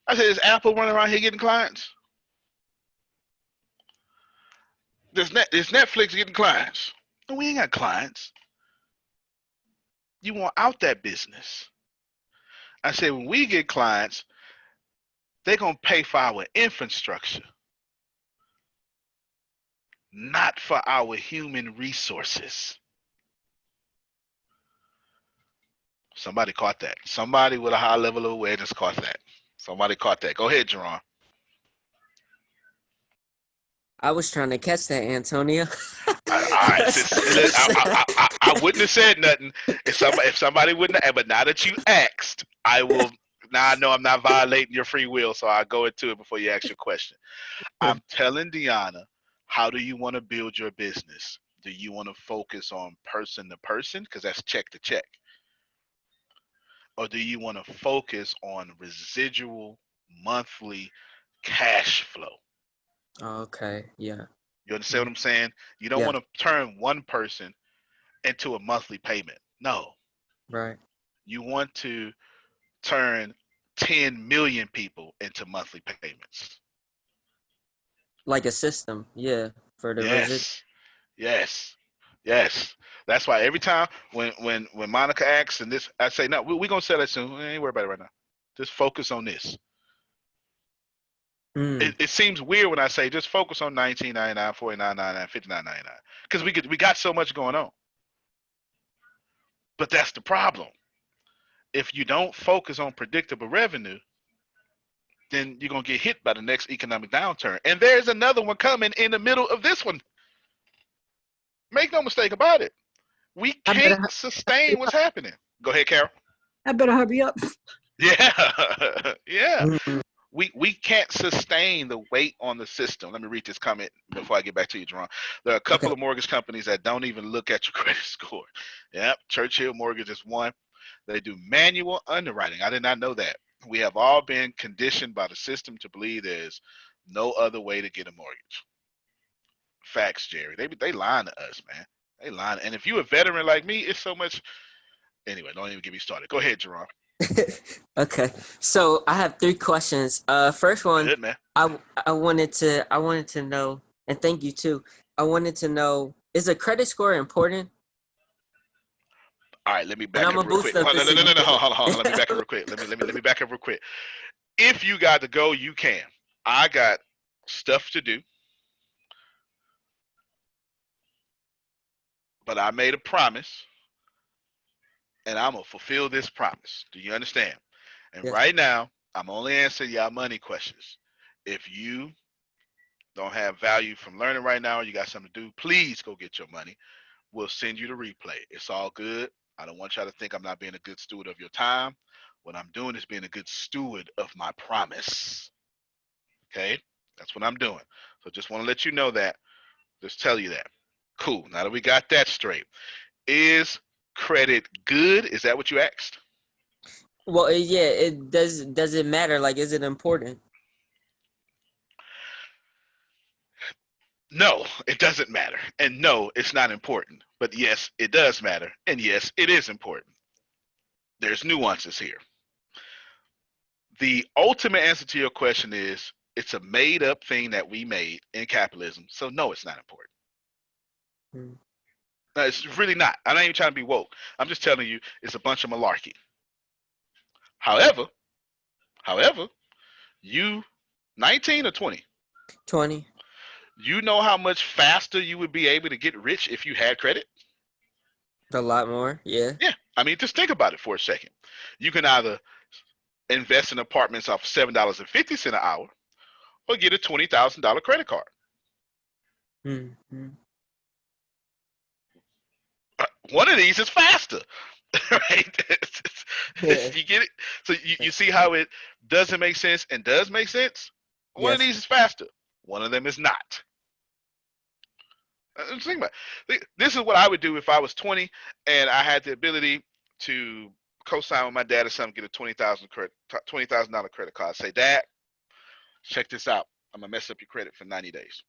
I said, is Apple running around here getting clients? Is Netflix getting clients? No, we ain't got clients. You want out that business. I said, when we get clients, they're going to pay for our infrastructure, not for our human resources. Somebody caught that. Somebody with a high level of awareness caught that. Somebody caught that. Go ahead, Jerron. I was trying to catch that, Antonio. I wouldn't have said nothing if somebody wouldn't have, but now that you asked, I will. Now I know I'm not violating your free will, so I'll go into it before you ask your question. I'm telling Deanna, how do you want to build your business? Do you want to focus on person to person, because that's check to check? Or do you want to focus on residual monthly cash flow? Okay, yeah. You understand what I'm saying? You don't want to turn one person into a monthly payment. No. Right. You want to turn 10 million people into monthly payments. Like a system, yeah. For the Yes. That's why every time when Monica asks and this, I say, no, we're gonna sell it soon. We ain't worried about it right now. Just focus on this. It seems weird when I say just focus on $19.99, $49.99, $59.99, because we got so much going on. But that's the problem. If you don't focus on predictable revenue, then you're gonna get hit by the next economic downturn. And there's another one coming in the middle of this one. Make no mistake about it. We can't sustain what's happening. Go ahead, Carol. I better hurry up. Yeah. We can't sustain the weight on the system. Let me read this comment before I get back to you, Jerome. There are a couple of mortgage companies that don't even look at your credit score. Yep, Churchill Mortgage is one. They do manual underwriting. I did not know that. We have all been conditioned by the system to believe there's no other way to get a mortgage. Facts, Jerry. They lying to us, man. They lying. And if you a veteran like me, it's so much. Anyway, don't even get me started. Go ahead, Jerome. Okay, so I have 3 questions. First one, Good, man. I wanted to know, and thank you too. I wanted to know, is a credit score important? All right, let me And back I'm up gonna real boost quick. up Hold this on, no. again. Hold on. Let me back up real quick. Let me back up real quick. If you got to go, you can. I got stuff to do, but I made a promise, and I'm gonna fulfill this promise. Do you understand? And Yes. right now, I'm only answering y'all money questions. If you don't have value from learning right now, or you got something to do, please go get your money. We'll send you the replay. It's all good. I don't want y'all to think I'm not being a good steward of your time. What I'm doing is being a good steward of my promise. Okay? That's what I'm doing. So just want to let you know that. Just tell you that. Cool. Now that we got that straight. Is credit good? Is that what you asked? Well, yeah, it does. Does it matter? Like, is it important? No, it doesn't matter. And no, it's not important. But yes, it does matter. And yes, it is important. There's nuances here. The ultimate answer to your question is it's a made up thing that we made in capitalism. So no, it's not important. No, it's really not. I'm not even trying to be woke. I'm just telling you it's a bunch of malarkey. However, you 19 or 20? 20. You know how much faster you would be able to get rich if you had credit? A lot more, yeah. Yeah. I mean, just think about it for a second. You can either invest in apartments off $7.50 an hour or get a $20,000 credit card. Mm-hmm. One of these is faster, right? Yeah. You get it? So you see how it doesn't make sense and does make sense? One of Yes. these is faster. One of them is not. Think about it. This is what I would do if I was 20 and I had the ability to co-sign with my dad or something, get a $20,000 credit card. Say, Dad, check this out. I'm gonna mess up your credit for 90 days.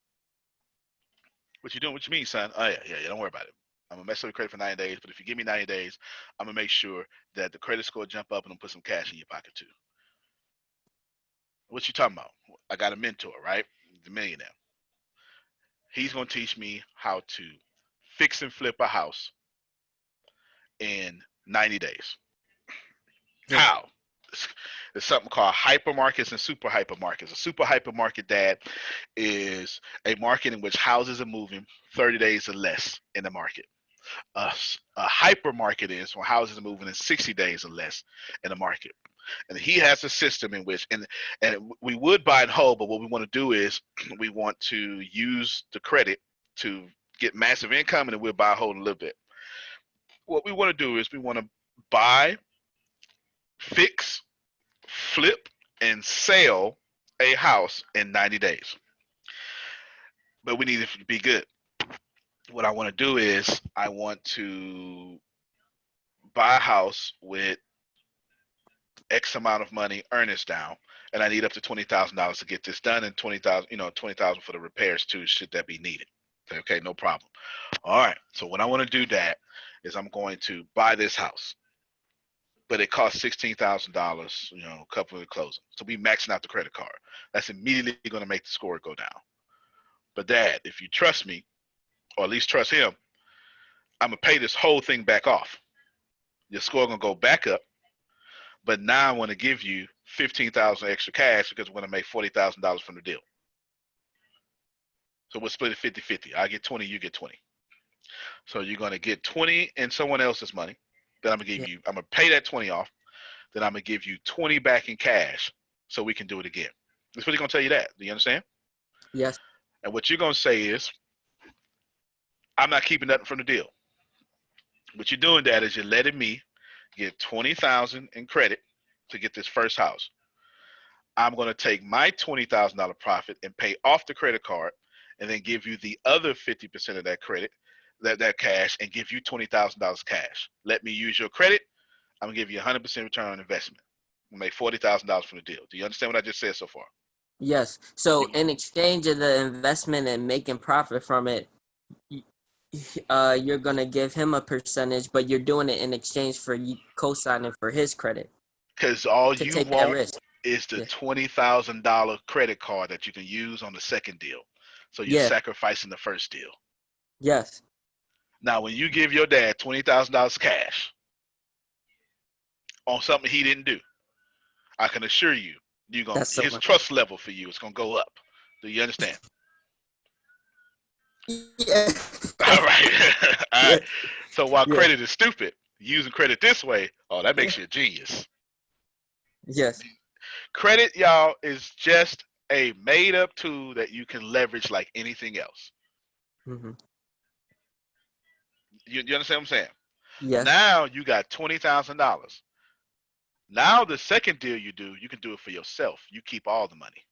What you doing? What you mean, son? Oh yeah. Don't worry about it. I'm gonna mess up your credit for 90 days, but if you give me 90 days, I'm gonna make sure that the credit score jump up and I'm gonna put some cash in your pocket too. What you talking about? I got a mentor, right? The millionaire. He's gonna teach me how to fix and flip a house in 90 days. Yeah. How? There's something called hypermarkets and super hypermarkets. A super hypermarket, Dad, is a market in which houses are moving 30 days or less in the market. A hypermarket is when houses are moving in 60 days or less in the market. And he has a system in which, and we would buy in whole, but what we want to do is we want to use the credit to get massive income, and then we'll buy whole in a little bit. What we want to do is we want to buy, fix, flip, and sell a house in 90 days. But we need it to be good. What I want to do is I want to buy a house with X amount of money earnest down, and I need up to $20,000 to get this done, and $20,000 for the repairs too, should that be needed. Okay, no problem. All right. So when I want to do that is I'm going to buy this house, but it costs $16,000. A couple of the closing. So we maxing out the credit card. That's immediately going to make the score go down. But Dad, if you trust me, or at least trust him, I'm gonna pay this whole thing back off. Your score gonna go back up. But now I want to give you $15,000 extra cash because we're going to make $40,000 from the deal. So we'll split it 50-50. I get 20, you get 20. So you're going to get 20 in someone else's money. Then I'm going to give you, I'm going to pay that 20 off. Then I'm going to give you 20 back in cash so we can do it again. That's what he's going to tell you that. Do you understand? Yes. And what you're going to say is, I'm not keeping nothing from the deal. What you're doing, Dad, is you're letting me get $20,000 in credit to get this first house. I'm going to take my $20,000 profit and pay off the credit card, and then give you the other 50% of that credit, that cash, and give you $20,000 cash. Let me use your credit. I'm gonna give you 100% return on investment. I'm gonna make $40,000 from the deal. Do you understand what I just said so far? Yes. So in exchange of the investment and making profit from it, you're gonna give him a percentage, but you're doing it in exchange for you co-signing for his credit. Because all to you take that want risk. is the Yeah. $20,000 credit card that you can use on the second deal. So you're Yeah. sacrificing the first deal. Yes. Now, when you give your dad $20,000 cash on something he didn't do, I can assure you, That's so his much. trust level for you is gonna go up. Do you understand? Yeah. All right. All right. So while Yeah. credit is stupid, using credit this way, oh, that makes you a genius. Yes. Credit, y'all, is just a made-up tool that you can leverage like anything else. Mm-hmm. You understand what I'm saying? Yes. Now you got $20,000. Now the second deal you do, you can do it for yourself. You keep all the money.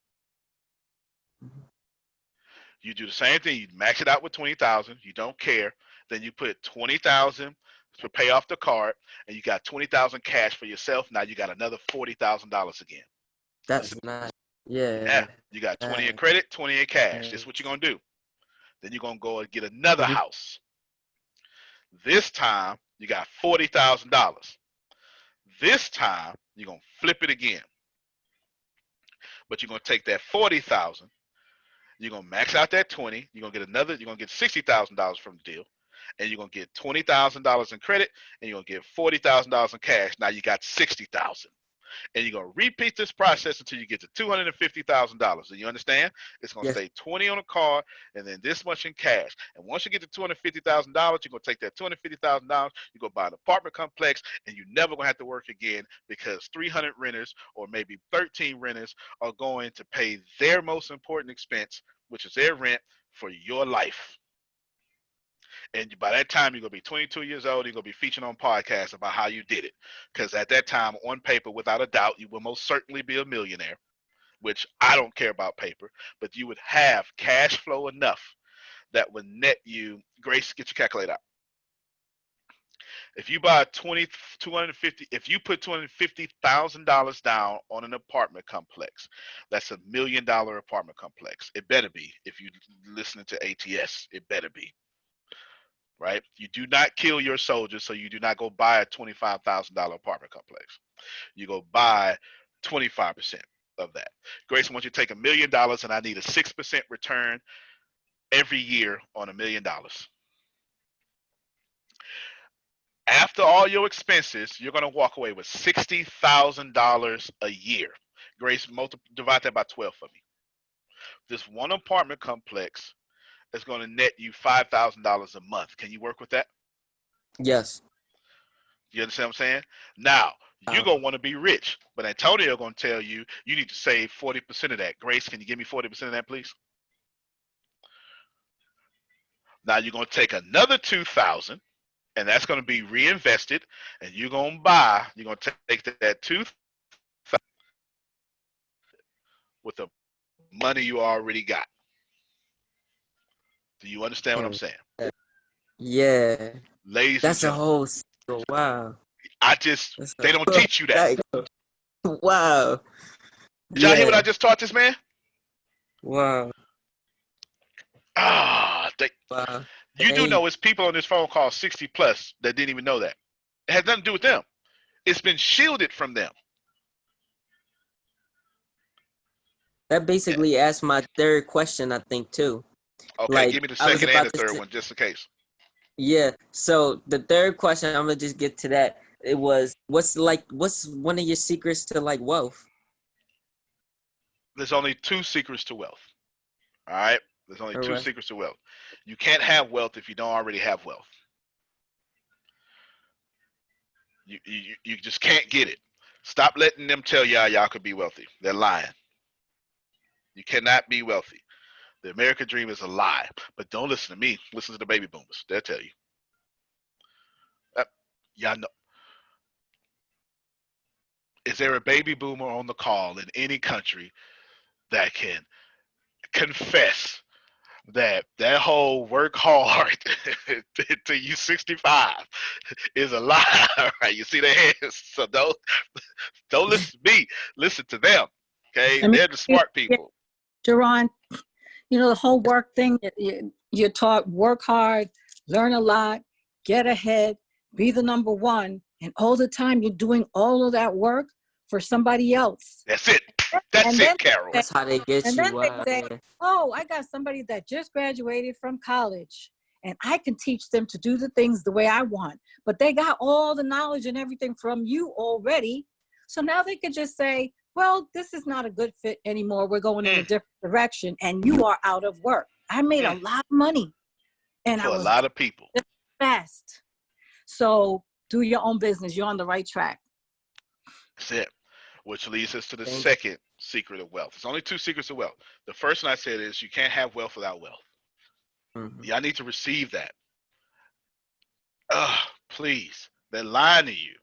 You do the same thing. You max it out with 20,000. You don't care. Then you put 20,000 to pay off the card, and you got 20,000 cash for yourself. Now you got another $40,000 again. That's nice. Yeah. Yeah, you got 20 in credit, 20 in cash. This is what you're gonna do. Then you're gonna go and get another house. This time you got $40,000. This time you're gonna flip it again. But you're gonna take that 40,000. You're gonna max out that 20. You're gonna get $60,000 from the deal, and you're gonna get $20,000 in credit, and you're gonna get $40,000 in cash. Now you got 60,000, and you're gonna repeat this process until you get to $250,000. Do you understand? It's gonna Yes. stay 20 on the card, and then this much in cash. And once you get to $250,000, you're gonna take that $250,000. You go buy an apartment complex, and you're never gonna have to work again because 300 renters or maybe 13 renters are going to pay their most important expense, which is their rent, for your life. And by that time, you're going to be 22 years old. You're going to be featured on podcasts about how you did it. Because at that time, on paper, without a doubt, you will most certainly be a millionaire, which I don't care about paper, but you would have cash flow enough that would net you. Grace, get your calculator out. If you buy 250, if you put $250,000 down on an apartment complex, that's $1 million apartment complex. It better be. If you listening to ATS, it better be. Right? You do not kill your soldiers, so you do not go buy a $25,000 apartment complex. You go buy 25% of that. Grace, I want you to take $1 million, and I need a 6% return every year on $1 million. After all your expenses, you're going to walk away with $60,000 a year. Grace, divide that by 12 for me. This one apartment complex is going to net you $5,000 a month. Can you work with that? Yes. You understand what I'm saying? Now, you're going to want to be rich, but Antonio going to tell you you need to save 40% of that. Grace, can you give me 40% of that, please? Now, you're going to take another $2,000, and that's going to be reinvested, and you're going to take that $2,000 with the money you already got. Do you understand what I'm saying? Yeah. Ladies That's and a gentlemen. whole wow. They don't teach you that. Wow. Did y'all hear what I just taught this man? Wow. Wow. You do Hey. know it's people on this phone call 60 plus that didn't even know that. It has nothing to do with them. It's been shielded from them. That basically asked my third question, I think, too. Okay, Like, give me the I was second and about the to third say- one just in case. Yeah. So the third question, I'm gonna just get to that. It was, what's one of your secrets to like wealth? There's only two secrets to wealth. All right? There's only two Alright. secrets to wealth. You can't have wealth if you don't already have wealth. You just can't get it. Stop letting them tell y'all could be wealthy. They're lying. You cannot be wealthy. The American dream is a lie. But don't listen to me. Listen to the baby boomers. They'll tell you. Y'all know. Is there a baby boomer on the call in any country that can confess that whole work hard till you 65 is a lie. Right? You see their hands, so don't listen to me. Listen to them. Okay, I mean, they're the smart people. Jerron, you know, the whole work thing, you're taught work hard, learn a lot, get ahead, be the number one. And all the time you're doing all of that work for somebody else. That's it. That's And it, then Carol. That's how they get And you. then they Wow. say, oh, I got somebody that just graduated from college and I can teach them to do the things the way I want. But they got all the knowledge and everything from you already. So now they could just say, well, this is not a good fit anymore. We're going in a different direction and you are out of work. I made a lot of money and For I a was lot of people. fast. So do your own business. You're on the right track. That's it. Which leads us to the second secret of wealth. There's only two secrets of wealth. The first one I said is you can't have wealth without wealth. Y'all need to receive that. Please. They're lying to you.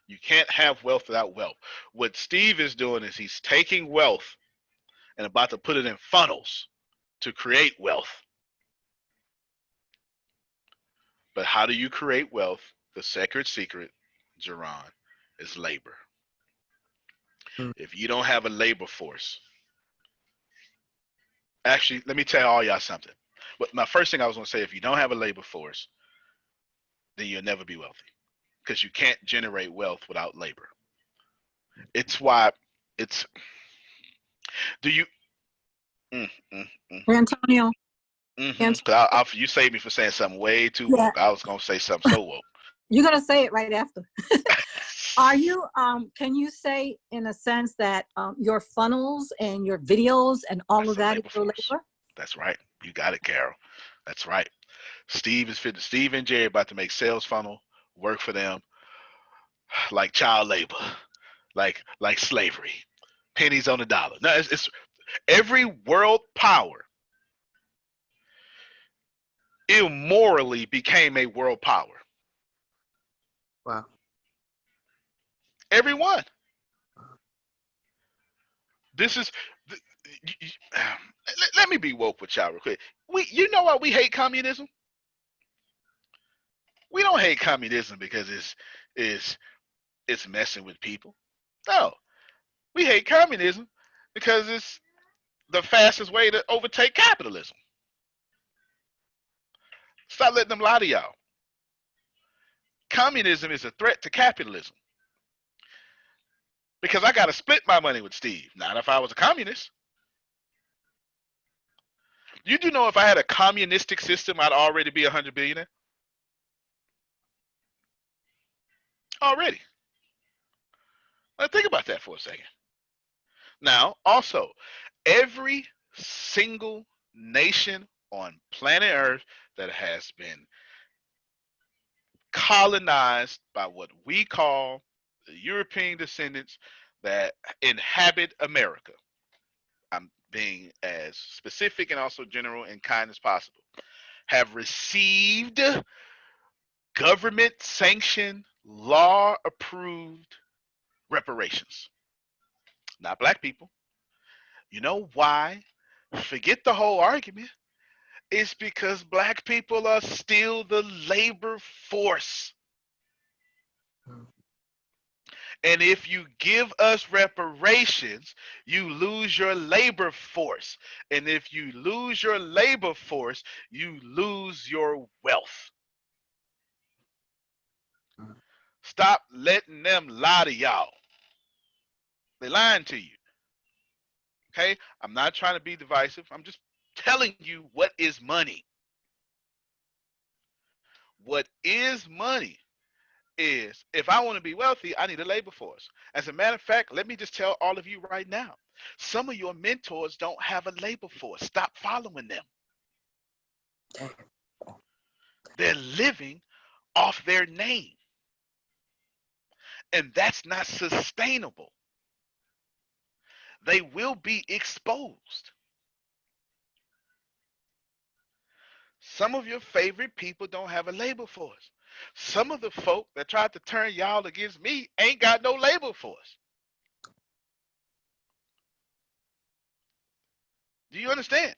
You can't have wealth without wealth. What Steve is doing is he's taking wealth and about to put it in funnels to create wealth. But how do you create wealth? The secret secret, Jerron, is labor. If you don't have a labor force, actually, let me tell all y'all something. But my first thing I was going to say, if you don't have a labor force, then you'll never be wealthy because you can't generate wealth without labor. It's why it's. Do you? Antonio. You saved me for saying something way too woke. I was going to say something so woke. You're going to say it right after. Are you, can you say in a sense that your funnels and your videos and all of that is your labor? That's right. You got it, Carol. That's right. Steve and Jerry about to make sales funnel work for them like child labor, like slavery, pennies on the dollar. No, it's every world power immorally became a world power. Wow. Everyone. This is. Let me be woke with y'all real quick. You know why we hate communism? We don't hate communism because it's messing with people. No, we hate communism because it's the fastest way to overtake capitalism. Stop letting them lie to y'all. Communism is a threat to capitalism. Because I got to split my money with Steve. Not if I was a communist. You do know if I had a communistic system, I'd already be 100 billionaire? Already. Now think about that for a second. Now, also, every single nation on planet Earth that has been colonized by what we call the European descendants that inhabit America. I'm being as specific and also general and kind as possible. Have received government sanctioned, law approved reparations. Not black people. You know why? Forget the whole argument. It's because black people are still the labor force. And if you give us reparations, you lose your labor force. And if you lose your labor force, you lose your wealth. Stop letting them lie to y'all. They're lying to you. Okay? I'm not trying to be divisive. I'm just telling you what is money. What is money is if I want to be wealthy, I need a labor force. As a matter of fact, let me just tell all of you right now. Some of your mentors don't have a labor force. Stop following them. They're living off their name. And that's not sustainable. They will be exposed. Some of your favorite people don't have a labor force. Some of the folk that tried to turn y'all against me ain't got no labor force. Do you understand?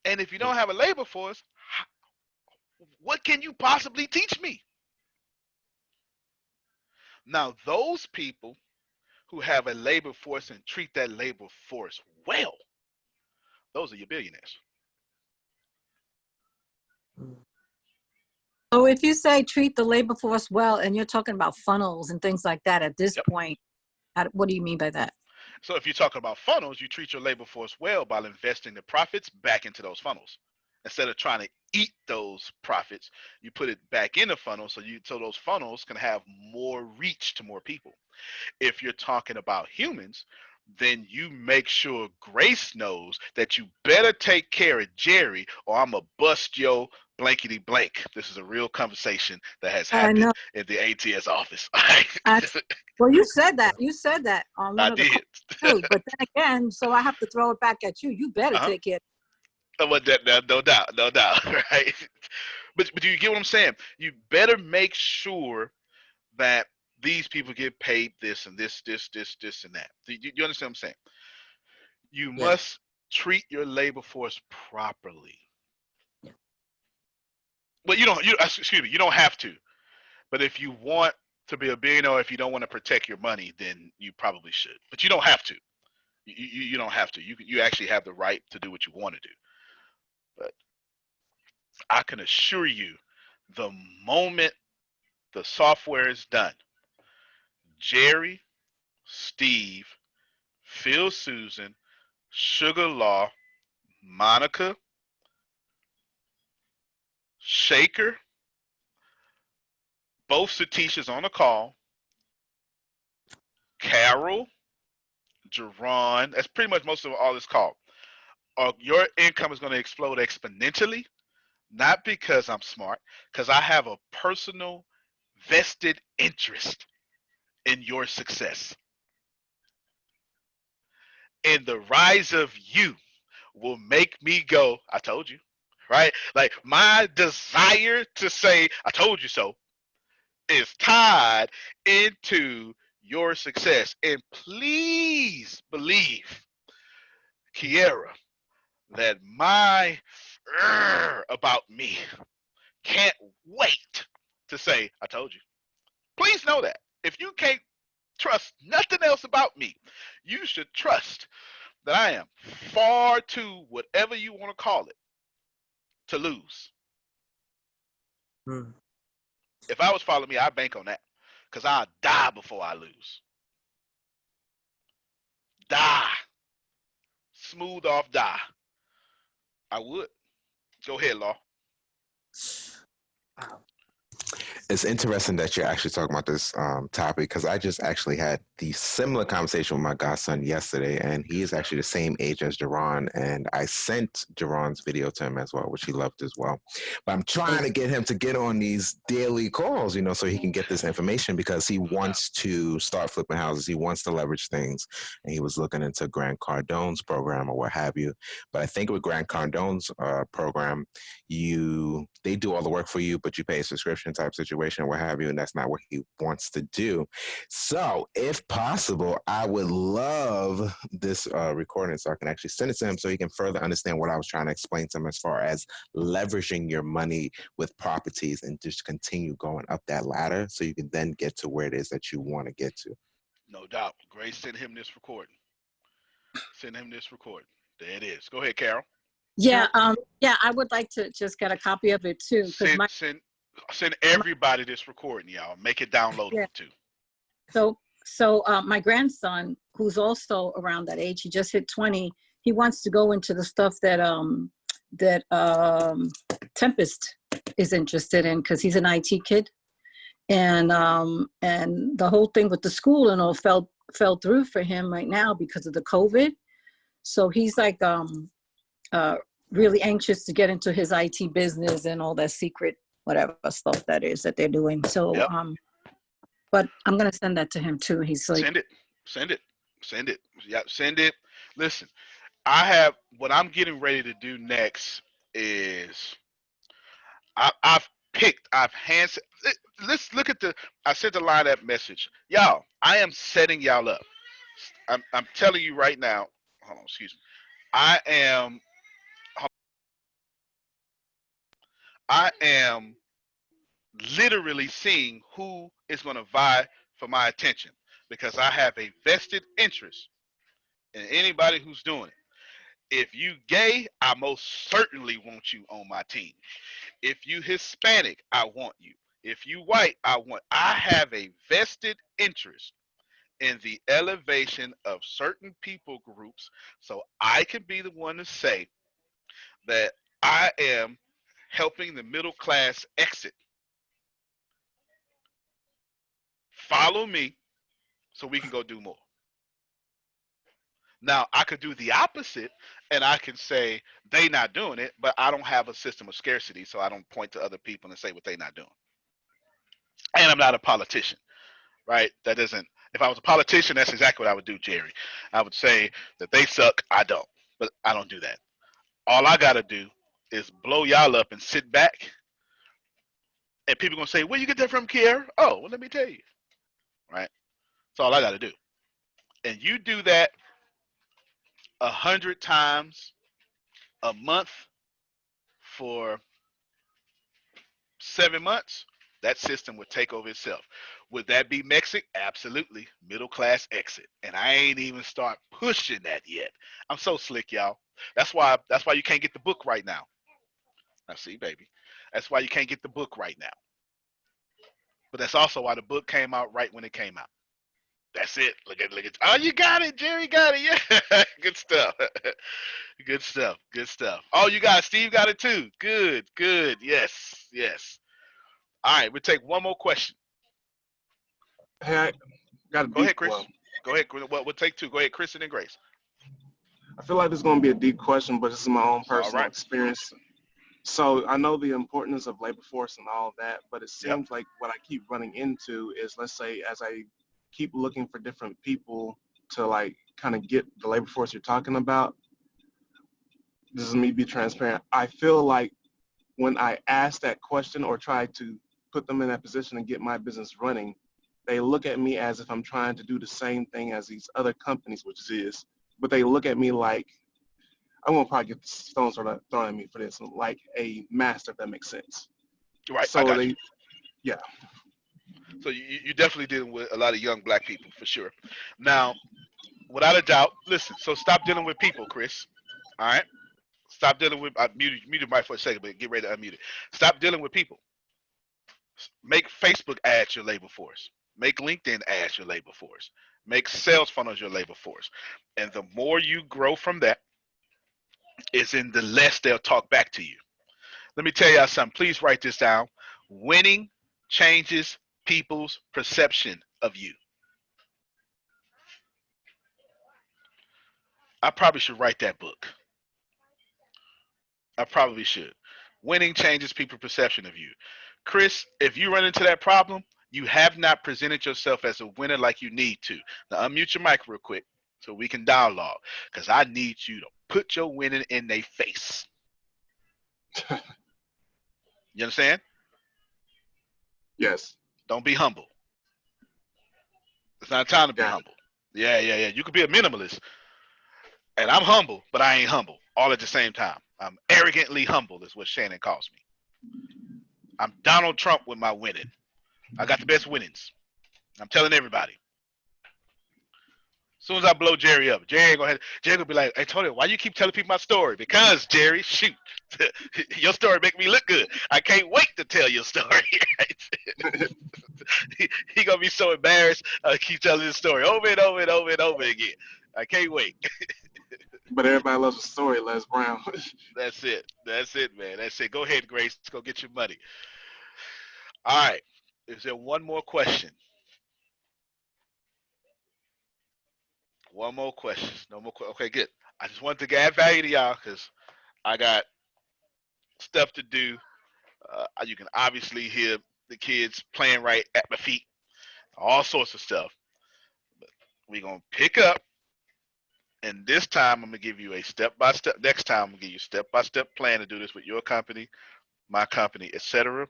And if you don't have a labor force, what can you possibly teach me? Now, those people who have a labor force and treat that labor force well, those are your billionaires. So if you say treat the labor force well, and you're talking about funnels and things like that at this point, what do you mean by that? So if you're talking about funnels, you treat your labor force well by investing the profits back into those funnels. Instead of trying to eat those profits, you put it back in the funnel so those funnels can have more reach to more people. If you're talking about humans, then you make sure Grace knows that you better take care of Jerry or I'm going to bust your blankety blank. This is a real conversation that has happened in the ATS office. Well, you said that. You said that on one I of the did. calls too, but then again, so I have to throw it back at you. You better take care. No doubt, right? But do you get what I'm saying? You better make sure that these people get paid this and this and that. Do you understand what I'm saying? You must treat your labor force properly. Well, you don't have to. But if you want to be a billionaire, or if you don't want to protect your money, then you probably should. But you don't have to. You don't have to. You actually have the right to do what you want to do. But I can assure you, the moment the software is done, Jerry, Steve, Phil Susan, Sugar Law, Monica, Shaker, both Satishas on the call, Carol, Jerron, that's pretty much most of all this call. Your income is going to explode exponentially, not because I'm smart, because I have a personal vested interest in your success. And the rise of you will make me go, I told you, right? Like my desire to say, I told you so, is tied into your success. And please believe, Kiera, that my about me can't wait to say, I told you. Please know that. If you can't trust nothing else about me, you should trust that I am far too, whatever you want to call it, to lose. If I was following me, I'd bank on that. Because I'll die before I lose. Die. Smooth off die. I would. Go ahead, Law. It's interesting that you're actually talking about this topic because I just actually had the similar conversation with my godson yesterday, and he is actually the same age as Jerron, and I sent Jerron's video to him as well, which he loved as well. But I'm trying to get him to get on these daily calls, so he can get this information because he wants to start flipping houses. He wants to leverage things, and he was looking into Grant Cardone's program or what have you. But I think with Grant Cardone's program, they do all the work for you, but you pay a subscription type situation, what have you, and that's not what he wants to do. So if possible, I would love this recording so I can actually send it to him so he can further understand what I was trying to explain to him as far as leveraging your money with properties and just continue going up that ladder so you can then get to where it is that you want to get to. No doubt. Grace, send him this recording. Send him this recording. There it is. Go ahead, Carol. Yeah, I would like to just get a copy of it too. Send everybody this recording, y'all. Make it downloadable too. So my grandson, who's also around that age, he just hit 20. He wants to go into the stuff that Tempest is interested in because he's an IT kid, and the whole thing with the school and all fell through for him right now because of the COVID. So he's like really anxious to get into his IT business and all that secret whatever stuff that is that they're doing. So, but I'm going to send that to him too. He's like, send it. Yeah, send it. Listen, what I'm getting ready to do next is let's look at I sent the line up message. Y'all, I am setting y'all up. I'm telling you right now, hold on, excuse me. I am literally seeing who is going to vie for my attention because I have a vested interest in anybody who's doing it. If you gay, I most certainly want you on my team. If you Hispanic, I want you. If you white, I want. I have a vested interest in the elevation of certain people groups, so I can be the one to say that I am helping the middle class exit. Follow me so we can go do more. Now, I could do the opposite and I can say they not doing it, but I don't have a system of scarcity, so I don't point to other people and say what they not doing. And I'm not a politician, right? That doesn't, if I was a politician, that's exactly what I would do, Jerry. I would say that they suck, I don't, but I don't do that. All I got to do is blow y'all up and sit back, and people going to say, where you get that from, Kier? Oh, well, let me tell you, right? That's all I got to do. And you do that 100 times a month for 7 months, that system would take over itself. Would that be Mexican? Absolutely. Middle class exit. And I ain't even start pushing that yet. I'm so slick, y'all. That's why you can't get the book right now. Now see, baby. That's why you can't get the book right now. But that's also why the book came out right when it came out. That's it. Look at. Oh, you got it. Jerry got it. Yeah. Good stuff. Good stuff. Good stuff. Oh, you got it. Steve got it too. Good. Good. Yes. Yes. All right. We'll take one more question. Hey, I got a Go ahead, deep Chris. one. Go ahead. We'll take two. Go ahead, Chris and then Grace. I feel like this is going to be a deep question, but this is my own personal right. experience. So I know the importance of labor force and all of that, but it seems like what I keep running into is, let's say, as I keep looking for different people to like kind of get the labor force you're talking about, this is me be transparent. I feel like when I ask that question or try to put them in that position and get my business running, they look at me as if I'm trying to do the same thing as these other companies, which is, but they look at me like, I won't probably get the stones thrown at me for this, like a master, if that makes sense. Right. So I got they, you. yeah. So you definitely dealing with a lot of young black people for sure. Now, without a doubt, listen. So stop dealing with people, Chris. All right. Stop dealing with. I muted mic for a second, but get ready to unmute it. Stop dealing with people. Make Facebook ads your labor force. Make LinkedIn ads your labor force. Make sales funnels your labor force. And the more you grow from that, is in the less they'll talk back to you. Let me tell y'all something. Please write this down. Winning changes people's perception of you. I probably should write that book. I probably should. Winning changes people's perception of you. Chris, if you run into that problem, you have not presented yourself as a winner like you need to. Now unmute your mic real quick so we can dialogue, because I need you to put your winning in their face. You understand? Yes. Don't be humble. It's not time to be humble. Yeah. You could be a minimalist. And I'm humble, but I ain't humble all at the same time. I'm arrogantly humble is what Shannon calls me. I'm Donald Trump with my winning. I got the best winnings. I'm telling everybody. As soon as I blow Jerry up, Jerry gonna be like, hey, Tony, why you keep telling people my story? Because, Jerry, shoot, your story make me look good. I can't wait to tell your story. he gonna be so embarrassed. I keep telling his story over and over and over and over again. I can't wait. But everybody loves a story, Les Brown. That's it. That's it, man. That's it. Go ahead, Grace. Let's go get your money. All right. Is there one more question? One more question. No more. Okay, good. I just wanted to add value to y'all because I got stuff to do. You can obviously hear the kids playing right at my feet. All sorts of stuff. But we're going to pick up. And this time, I'm going to give you a step-by-step. Next time, I'm going to give you a step-by-step plan to do this with your company, my company, etc.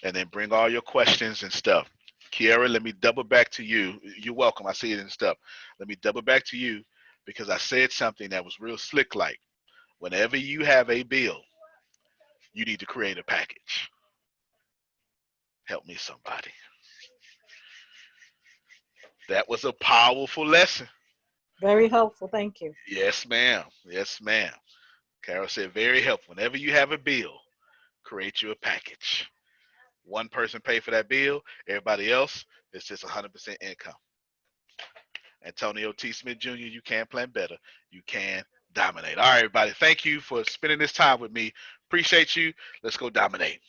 And then bring all your questions and stuff. Kiara, let me double back to you. You're welcome. I see it and stuff. Let me double back to you because I said something that was real slick like. Whenever you have a bill you need to create a package. Help me, somebody. That was a powerful lesson. Very helpful. Thank you. Yes, ma'am. Yes, ma'am. Carol said, very helpful. Whenever you have a bill, create you a package. One person pay for that bill. Everybody else, it's just 100% income. Antonio T. Smith Jr., you can plan better. You can dominate. All right, everybody. Thank you for spending this time with me. Appreciate you. Let's go dominate.